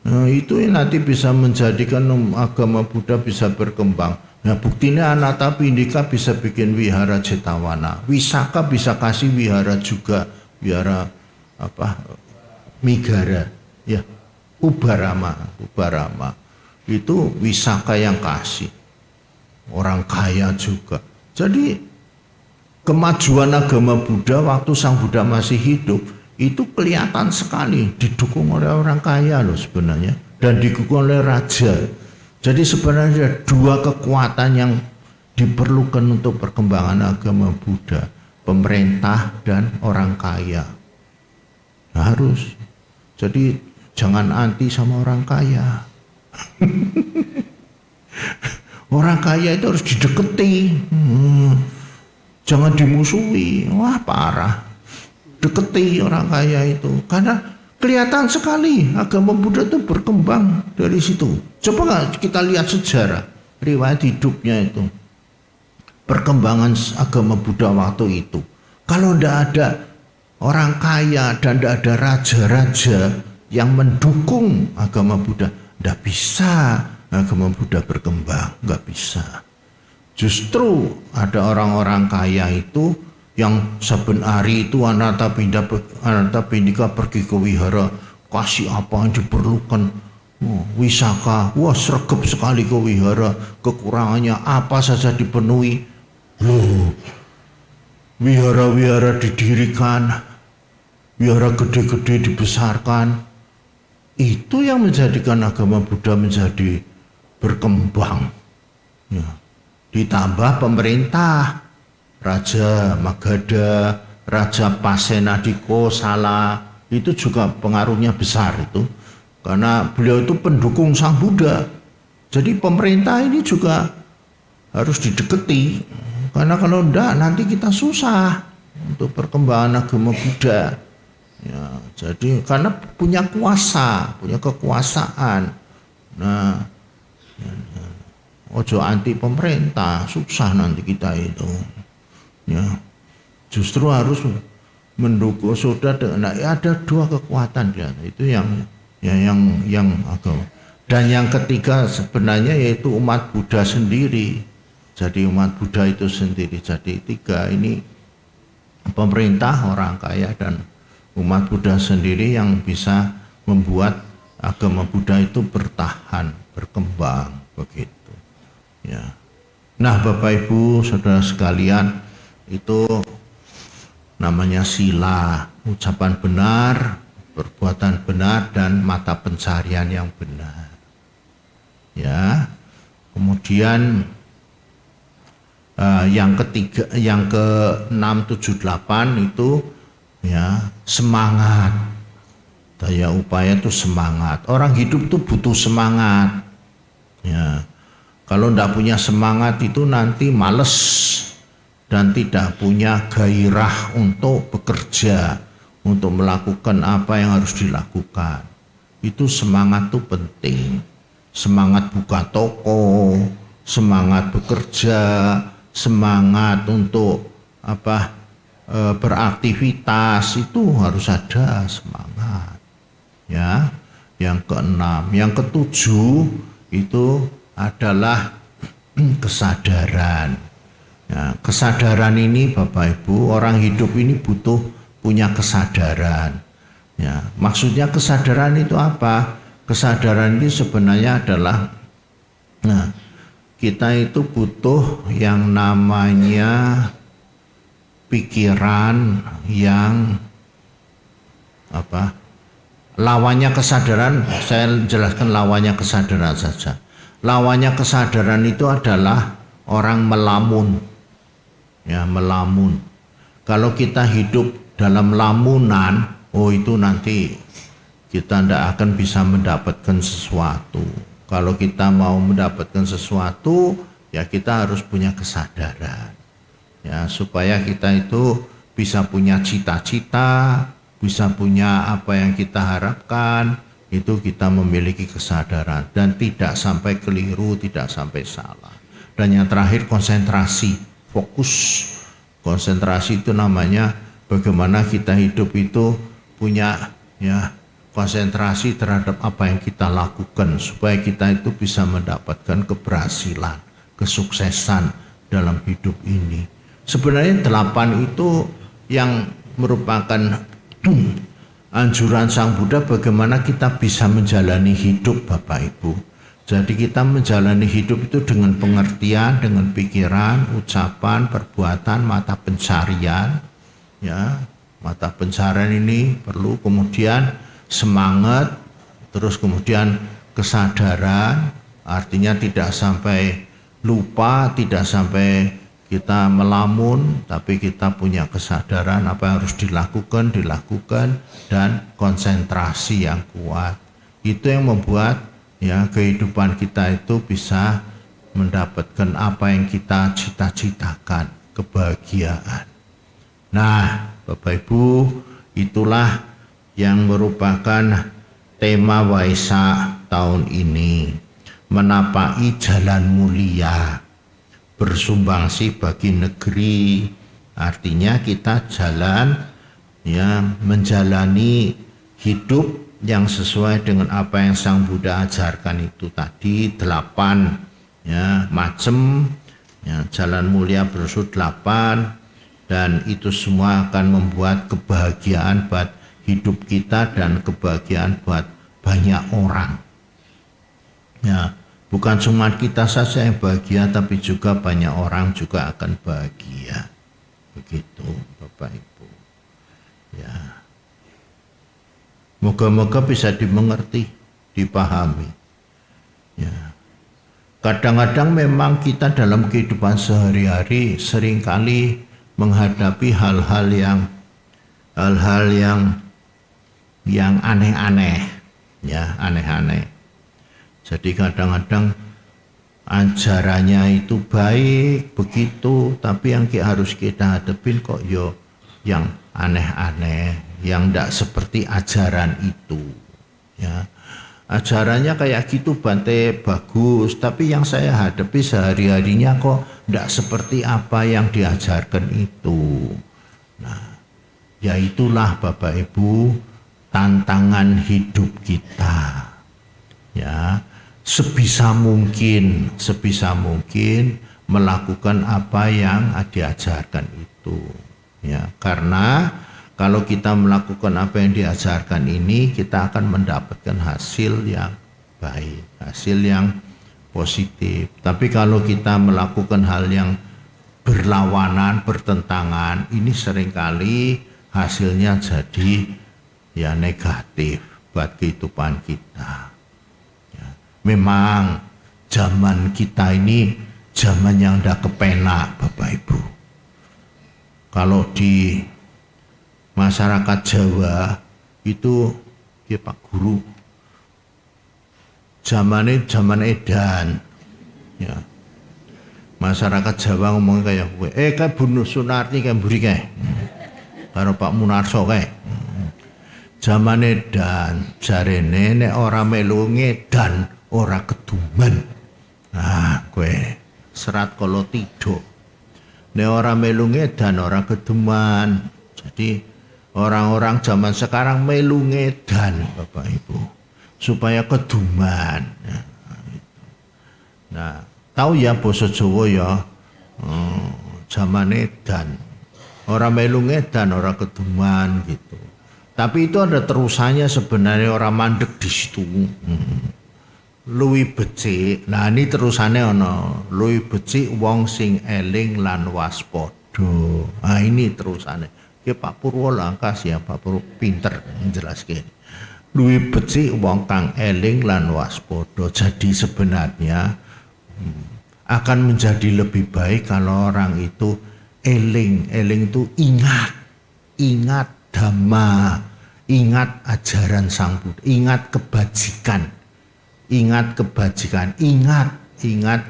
Nah, itu nanti bisa menjadikan agama Buddha bisa berkembang. Nah, buktinya Anathapindika bisa bikin wihara Jetawana, Wisaka bisa kasih wihara juga, wihara Migara, ya, Ubarama itu Wisaka yang kasih, orang kaya juga. Jadi kemajuan agama Buddha waktu Sang Buddha masih hidup itu kelihatan sekali, didukung oleh orang kaya loh sebenarnya, dan didukung oleh raja. Jadi sebenarnya dua kekuatan yang diperlukan untuk perkembangan agama Buddha, pemerintah dan orang kaya. Harus. Jadi jangan anti sama orang kaya. Orang kaya itu harus dideketi. Jangan dimusuhi. Wah, parah. Deketi orang kaya itu, karena kelihatan sekali agama Buddha itu berkembang dari situ. Coba nggak kita lihat sejarah riwayat hidupnya itu, perkembangan agama Buddha waktu itu. Kalau tidak ada orang kaya dan tidak ada raja-raja yang mendukung agama Buddha, tidak bisa agama Buddha berkembang, nggak bisa. Justru ada orang-orang kaya itu yang saben hari itu Anathapindika pergi ke wihara, kasih apa yang diperlukan. Wisaka, wah sregep sekali ke wihara, kekurangannya apa saja dipenuhi. Wihara-wihara didirikan, wihara gede-gede dibesarkan. Itu yang menjadikan agama Buddha menjadi berkembang. Ya. Ditambah pemerintah, Raja Magadha, Raja Pasenadiko Sala, itu juga pengaruhnya besar itu, karena beliau itu pendukung Sang Buddha. Jadi pemerintah ini juga harus dideketi, karena kalau enggak nanti kita susah untuk perkembangan agama Buddha. Ya, jadi karena punya kuasa, punya kekuasaan. Nah, ojo anti pemerintah, susah nanti kita itu. Ya, justru harus mendukung saudara. Nah, ada dua kekuatan ya, itu yang agama. Dan yang ketiga sebenarnya yaitu umat Buddha sendiri. Jadi umat Buddha itu sendiri. Jadi tiga ini, pemerintah, orang kaya, dan umat Buddha sendiri yang bisa membuat agama Buddha itu bertahan, berkembang begitu. Ya. Nah, Bapak Ibu, saudara sekalian, itu namanya sila, ucapan benar, perbuatan benar, dan mata pencarian yang benar. Ya, kemudian yang ketiga, yang ke 6, 7, 8 itu ya, semangat. Daya upaya itu semangat. Orang hidup tuh butuh semangat. Ya, kalau tidak punya semangat itu nanti males dan tidak punya gairah untuk bekerja, untuk melakukan apa yang harus dilakukan. Itu semangat tuh penting. Semangat buka toko, semangat bekerja, semangat untuk beraktivitas, itu harus ada semangat. Ya, yang keenam, yang ketujuh itu adalah kesadaran. Ya, kesadaran ini Bapak Ibu, orang hidup ini butuh punya kesadaran. Ya, maksudnya kesadaran itu apa? Kesadaran ini sebenarnya adalah, kita itu butuh yang namanya pikiran yang lawannya kesadaran. Saya jelaskan lawannya kesadaran saja. Lawannya kesadaran itu adalah orang melamun. Ya, melamun. Kalau kita hidup dalam lamunan, itu nanti kita tidak akan bisa mendapatkan sesuatu. Kalau kita mau mendapatkan sesuatu, ya kita harus punya kesadaran. Ya, supaya kita itu bisa punya cita-cita, bisa punya apa yang kita harapkan, itu kita memiliki kesadaran dan tidak sampai keliru, tidak sampai salah. Dan yang terakhir konsentrasi, fokus. Konsentrasi itu namanya bagaimana kita hidup itu punya konsentrasi terhadap apa yang kita lakukan supaya kita itu bisa mendapatkan keberhasilan, kesuksesan dalam hidup ini. Sebenarnya 8 itu yang merupakan anjuran Sang Buddha bagaimana kita bisa menjalani hidup Bapak Ibu. Jadi kita menjalani hidup itu dengan pengertian, dengan pikiran, ucapan, perbuatan, mata pencarian. Ya, mata pencarian ini perlu, kemudian semangat, terus kemudian kesadaran, artinya tidak sampai lupa, tidak sampai kita melamun, tapi kita punya kesadaran apa yang harus dilakukan, dan konsentrasi yang kuat. Itu yang membuat kehidupan kita itu bisa mendapatkan apa yang kita cita-citakan, kebahagiaan. Nah, Bapak Ibu, itulah yang merupakan tema Waisak tahun ini, menapaki jalan mulia, bersumbangsi bagi negeri. Artinya kita jalan, menjalani hidup yang sesuai dengan apa yang Sang Buddha ajarkan itu tadi 8 macam, jalan mulia berunsur 8, dan itu semua akan membuat kebahagiaan buat hidup kita dan kebahagiaan buat banyak orang. Ya, bukan cuma kita saja yang bahagia, tapi juga banyak orang juga akan bahagia. Begitu Bapak Ibu. Ya. Moga-moga bisa dimengerti, dipahami. Ya. Kadang-kadang memang kita dalam kehidupan sehari-hari seringkali menghadapi hal-hal yang aneh-aneh, aneh-aneh. Jadi kadang-kadang ajarannya itu baik begitu, tapi yang harus kita hadapin kok yang aneh-aneh, yang tidak seperti ajaran itu. Ya, ajarannya kayak gitu Bante bagus, tapi yang saya hadapi sehari-harinya kok tidak seperti apa yang diajarkan itu. Nah, ya itulah Bapak Ibu tantangan hidup kita. Ya, sebisa mungkin melakukan apa yang diajarkan itu. Ya, karena kalau kita melakukan apa yang diajarkan ini, kita akan mendapatkan hasil yang baik, hasil yang positif. Tapi kalau kita melakukan hal yang berlawanan, bertentangan, ini seringkali hasilnya jadi negatif buat kehidupan kita. Memang zaman kita ini zaman yang tidak kepenak Bapak Ibu. Kalau di masyarakat Jawa itu ya Pak Guru zaman edan ya. Masyarakat Jawa ngomong kayak gue, kayak Bu Sunarti kayak buri kayak, karo Pak Munarso kayak. Zaman edan, jarene nek ora melu ngedan, ora keduman. Nah, gue serat kalau tidur. Nek ora melu ngedan, ora keduman. Jadi orang-orang zaman sekarang melu ngedan, Bapak Ibu, supaya keduman. Nah, tahu ya basa Jawa ya, zaman edan, orang melu ngedan, orang keduman gitu. Tapi itu ada terusannya sebenarnya, orang mandek di situ. Luwih becik, nah ini terusannya ono, luwih becik wong sing eling lan waspada. Nah ini terusannya. Ya Pak Purwo langkas ya, Pak Purwo pinter menjelaskan. Luwih becik wong kang eling lan waspada. Jadi sebenarnya akan menjadi lebih baik kalau orang itu eling itu ingat dhamma, ingat ajaran Sang Buddha, ingat kebajikan, ingat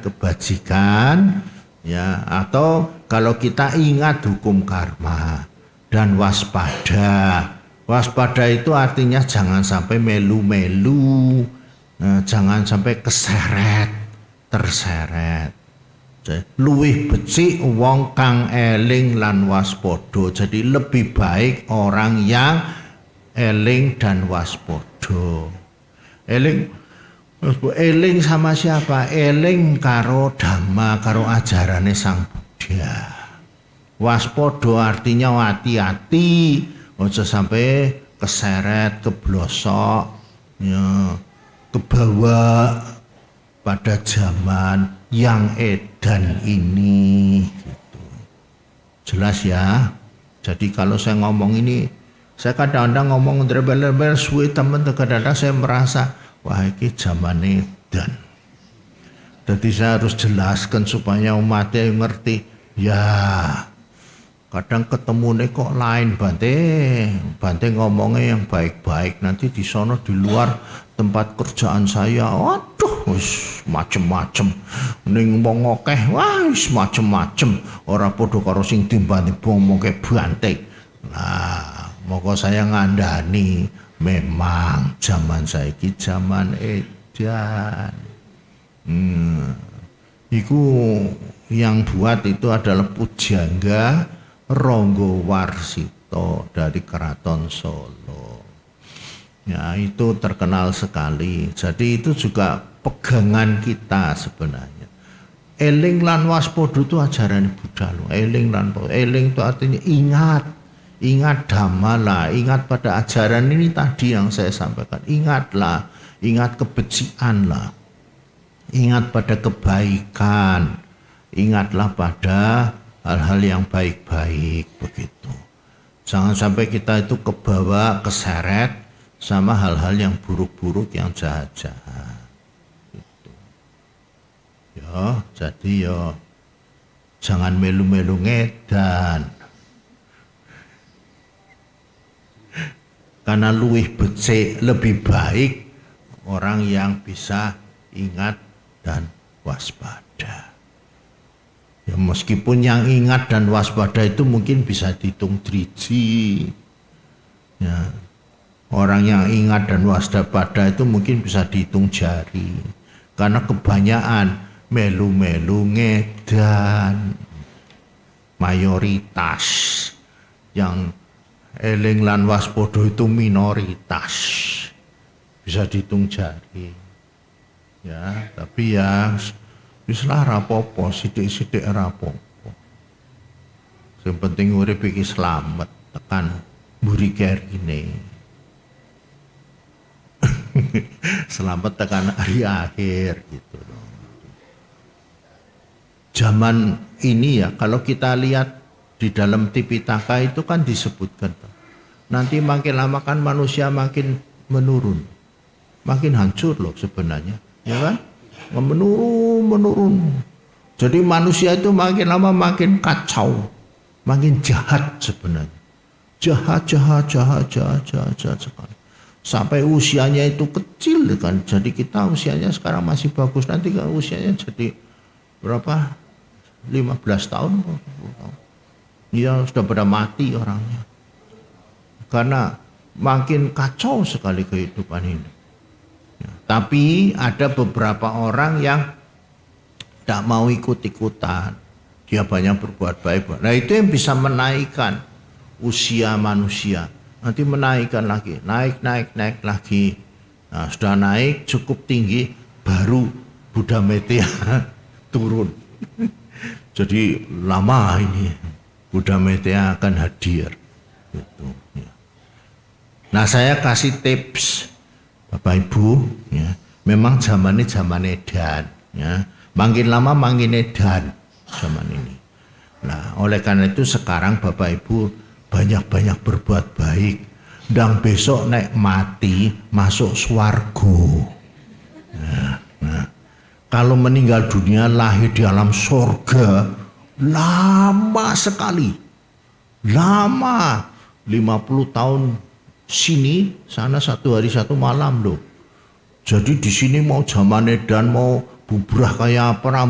kebajikan ya, atau kalau kita ingat hukum karma dan waspada. Waspada itu artinya jangan sampai melu-melu, jangan sampai terseret. Luwih becik wong kang eling lan waspada. Jadi lebih baik orang yang eling dan waspada. Eling sama siapa? Eling karo dhamma, karo ajarane Sang Buddha. Waspada artinya hati-hati, aja sampai keseret, keblosok, ya, kebawa pada zaman yang edan ini gitu. Jelas ya. Jadi kalau saya ngomong ini, saya kadang-kadang ngomong rebel-rebel suwe temen, kadang-kadang saya merasa wah ini zaman edan. Jadi saya harus jelaskan supaya umatnya ngerti. Ya kadang ketemu nih kok lain Bante ngomongnya yang baik-baik, nanti di sono di luar tempat kerjaan saya, waduh wis macem-macem, ning wong akeh wis macem-macem, ora padha karo sing timbang ngomong kayak Bante. Nah, moko saya ngandani memang zaman saiki zaman edan. Iku yang buat itu adalah Pujangga Ranggawarsita dari Keraton Solo. Ya, itu terkenal sekali. Jadi itu juga pegangan kita sebenarnya. Eling lan waspada itu ajaran Buddha loh. Eling itu artinya ingat dhamma lah, ingat pada ajaran ini tadi yang saya sampaikan. Ingatlah, ingat kebencian lah, ingat pada kebaikan, ingatlah pada hal-hal yang baik-baik begitu. Jangan sampai kita itu kebawa, keseret sama hal-hal yang buruk-buruk, yang jahat-jahat. Gitu. Ya, jadi ya jangan melu-melu ngedan. Karena luwih becik, lebih baik orang yang bisa ingat dan waspada. Ya, meskipun yang ingat dan waspada itu mungkin bisa dihitung driji. Ya, orang yang ingat dan waspada itu mungkin bisa dihitung jari. Karena kebanyakan melu-melu ngedan. Mayoritas yang eling lan waspada itu minoritas. Bisa dihitung jari. Ya, tapi ya wis lah rapopo, sithik-sithik rapopo. Sing penting urip iki slamet tekan mburi kerine. Selamat tekan hari akhir gitu loh. Zaman ini ya, kalau kita lihat di dalam Tipitaka itu kan disebutkan nanti makin lama kan manusia makin menurun, makin hancur loh sebenarnya, ya kan? Menurun. Jadi manusia itu makin lama makin kacau, makin jahat sebenarnya. jahat sekali. Sampai usianya itu kecil kan. Jadi kita usianya sekarang masih bagus, nanti kan usianya jadi berapa? 15 tahun, 10 tahun. Dia sudah pada mati orangnya. Karena makin kacau sekali kehidupan ini. Ya, tapi ada beberapa orang yang tidak mau ikut-ikutan. Dia banyak berbuat baik. Nah itu yang bisa menaikkan usia manusia. Nanti menaikkan lagi, naik lagi. Nah sudah naik cukup tinggi, baru Buddha Metea turun. Jadi lama ini Buddha Metea akan hadir. Gitu, ya. Nah saya kasih tips Bapak Ibu, ya, memang zaman edan, ya, makin lama makin edan zaman ini. Nah oleh karena itu sekarang Bapak Ibu banyak-banyak berbuat baik, dan besok nek mati masuk swargo. Nah, kalau meninggal dunia lahir di alam sorga lama sekali, lama 50 tahun sini sana 1 hari 1 malam loh. Jadi di sini mau zaman edan mau bubrah kayak apa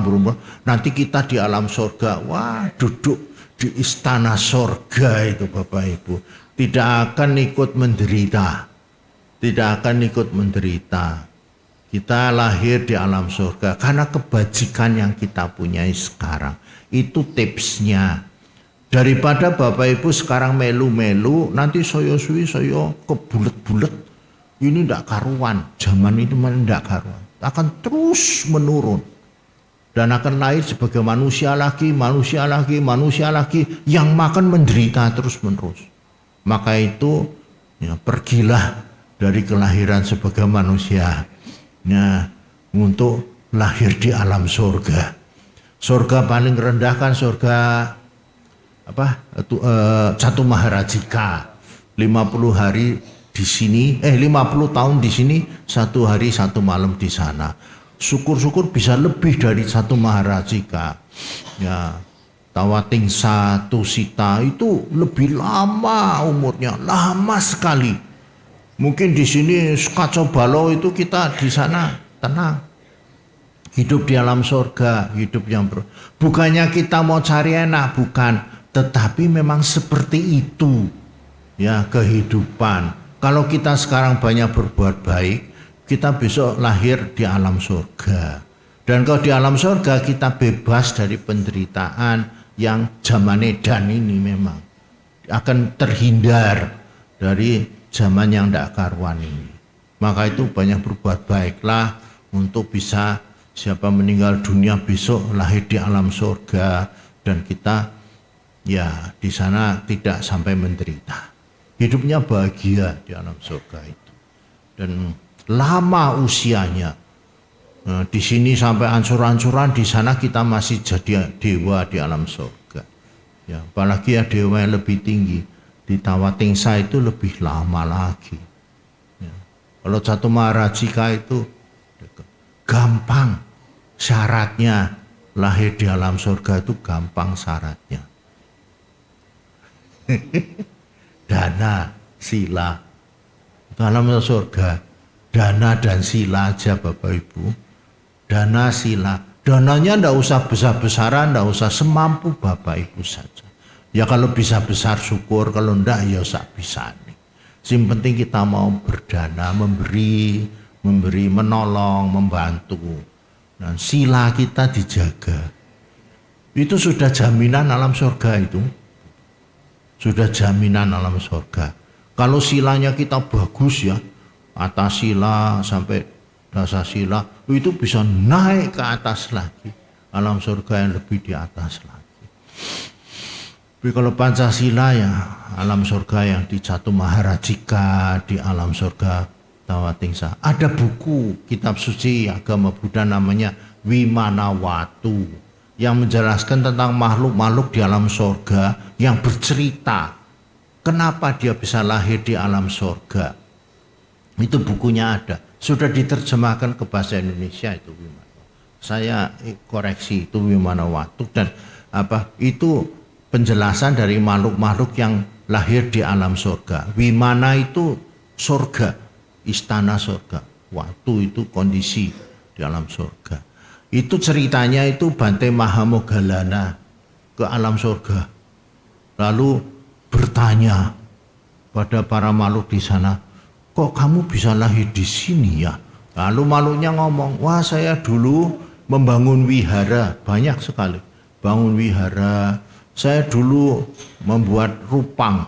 nanti kita di alam sorga, wah duduk di istana sorga itu Bapak Ibu, tidak akan ikut menderita, kita lahir di alam sorga karena kebajikan yang kita punyai sekarang. Itu tipsnya. Daripada Bapak Ibu sekarang melu-melu, nanti soyo kebulet-bulet, ini tidak karuan, zaman itu tidak karuan, akan terus menurun. Dan akan lahir sebagai manusia lagi, yang makan menderita terus menerus. Maka itu ya, pergilah dari kelahiran sebagai manusia, ya, untuk lahir di alam surga. Surga paling rendah kan surga Catu Maharajika. 50 hari di sini, 50 tahun di sini, 1 hari 1 malam di sana. Syukur-syukur bisa lebih dari Catu Maharajika. Ya, Tawatingsa, Tusita itu lebih lama umurnya, lama sekali. Mungkin di sini kacau balau itu kita di sana tenang. Hidup di alam surga, hidup yang bukannya kita mau cari enak, bukan, tetapi memang seperti itu ya kehidupan. Kalau kita sekarang banyak berbuat baik, kita besok lahir di alam surga. Dan kalau di alam surga kita bebas dari penderitaan yang zaman edan ini, memang akan terhindar dari zaman yang tidak karuan ini. Maka itu banyak berbuat baiklah untuk bisa siapa meninggal dunia besok lahir di alam surga, dan kita ya di sana tidak sampai menderita. Hidupnya bahagia di alam surga itu. Dan lama usianya. Nah, di sini sampai ancur-ancuran, di sana kita masih jadi dewa di alam surga. Ya, apalagi ya dewa yang lebih tinggi di Tawatingsa itu lebih lama lagi. Ya. Kalau Catu Maharajika itu gampang syaratnya, lahir di alam surga itu gampang syaratnya. Dana, sila, dalam surga. Dana dan sila aja Bapak Ibu. Dana, sila. Dananya ndak usah besar-besaran, ndak usah, semampu Bapak Ibu saja. Ya kalau bisa besar syukur, kalau ndak ya sak bisa nih. Yang penting kita mau berdana, memberi, menolong, membantu. Dan sila kita dijaga. Itu sudah jaminan alam surga itu. Sudah jaminan alam surga. Kalau silanya kita bagus ya, atas sila sampai dasa sila, itu bisa naik ke atas lagi, alam surga yang lebih di atas lagi. Tapi kalau Pancasila ya alam surga yang di Catu Maharajika, di alam surga Tawatingsa. Ada buku kitab suci agama Buddha namanya Wimanawatu yang menjelaskan tentang makhluk-makhluk di alam surga, yang bercerita kenapa dia bisa lahir di alam surga. Itu bukunya ada, sudah diterjemahkan ke bahasa Indonesia itu Wimanawatu. Saya koreksi itu Wimanawatu, dan itu penjelasan dari makhluk-makhluk yang lahir di alam surga. Wimana itu surga, istana surga. Watu itu kondisi di alam surga. Itu ceritanya itu Bante Mahamoggallana ke alam surga. Lalu bertanya pada para makhluk di sana, kok kamu bisa lahir di sini ya? Lalu makhluknya ngomong, wah saya dulu membangun wihara, banyak sekali. Bangun wihara, saya dulu membuat rupang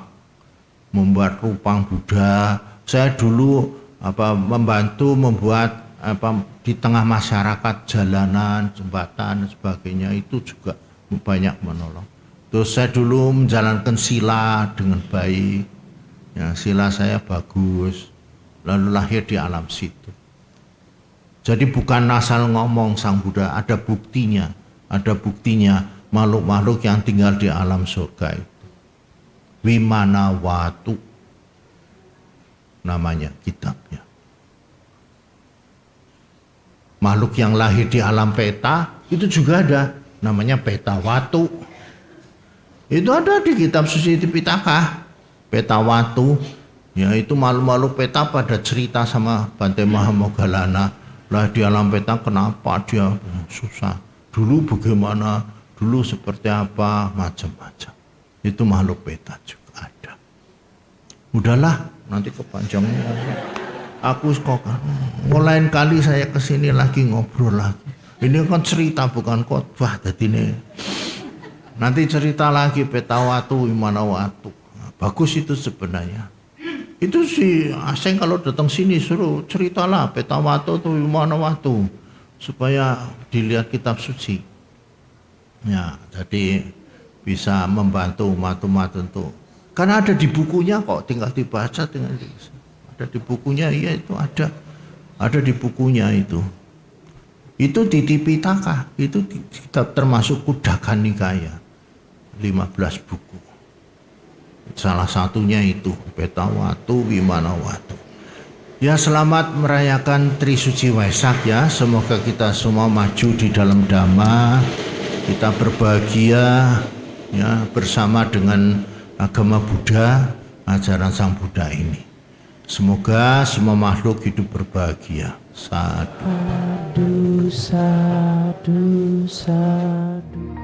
Buddha. Saya dulu membantu membuat di tengah masyarakat jalanan, jembatan dan sebagainya, itu juga banyak menolong. Terus saya dulu menjalankan sila dengan baik, ya, sila saya bagus, lalu lahir di alam situ. Jadi bukan asal ngomong Sang Buddha, ada buktinya makhluk-makhluk yang tinggal di alam surga itu. Wimana Watu namanya kitabnya. Makhluk yang lahir di alam peta itu juga ada, namanya Peta Watu. Itu ada di kitab suci Tipitaka, Peta Watu. Ya, itu makhluk-makhluk peta pada cerita sama Bante Mahamoggallana, lah di alam peta kenapa dia susah, dulu bagaimana, dulu seperti apa, macam-macam. Itu makhluk peta juga ada. Udahlah, nanti kepanjangnya. Aku kok lain kali saya kesini lagi ngobrol lagi. Ini kan cerita bukan khotbah, jadi ini nanti cerita lagi Peta Watu, Wimana Watu. Nah, bagus itu sebenarnya. Itu si Aseng kalau datang sini suruh ceritalah Peta Watu atau Wimana Watu supaya dilihat kitab suci. Ya, jadi bisa membantu umat-umat untuk, karena ada di bukunya kok, tinggal dibaca, tinggal ada di bukunya, iya itu ada di bukunya itu di Tipitaka, itu kitab termasuk Kuddaka Nikaya, 15 buku. Salah satunya itu Peta Watu, Wimana Watu. Ya, selamat merayakan Trisuci Waisak ya. Semoga kita semua maju di dalam Dhamma, kita berbahagia ya bersama dengan agama Buddha, ajaran Sang Buddha ini. Semoga semua makhluk hidup berbahagia. Sadu. Sadu, sadu, sadu.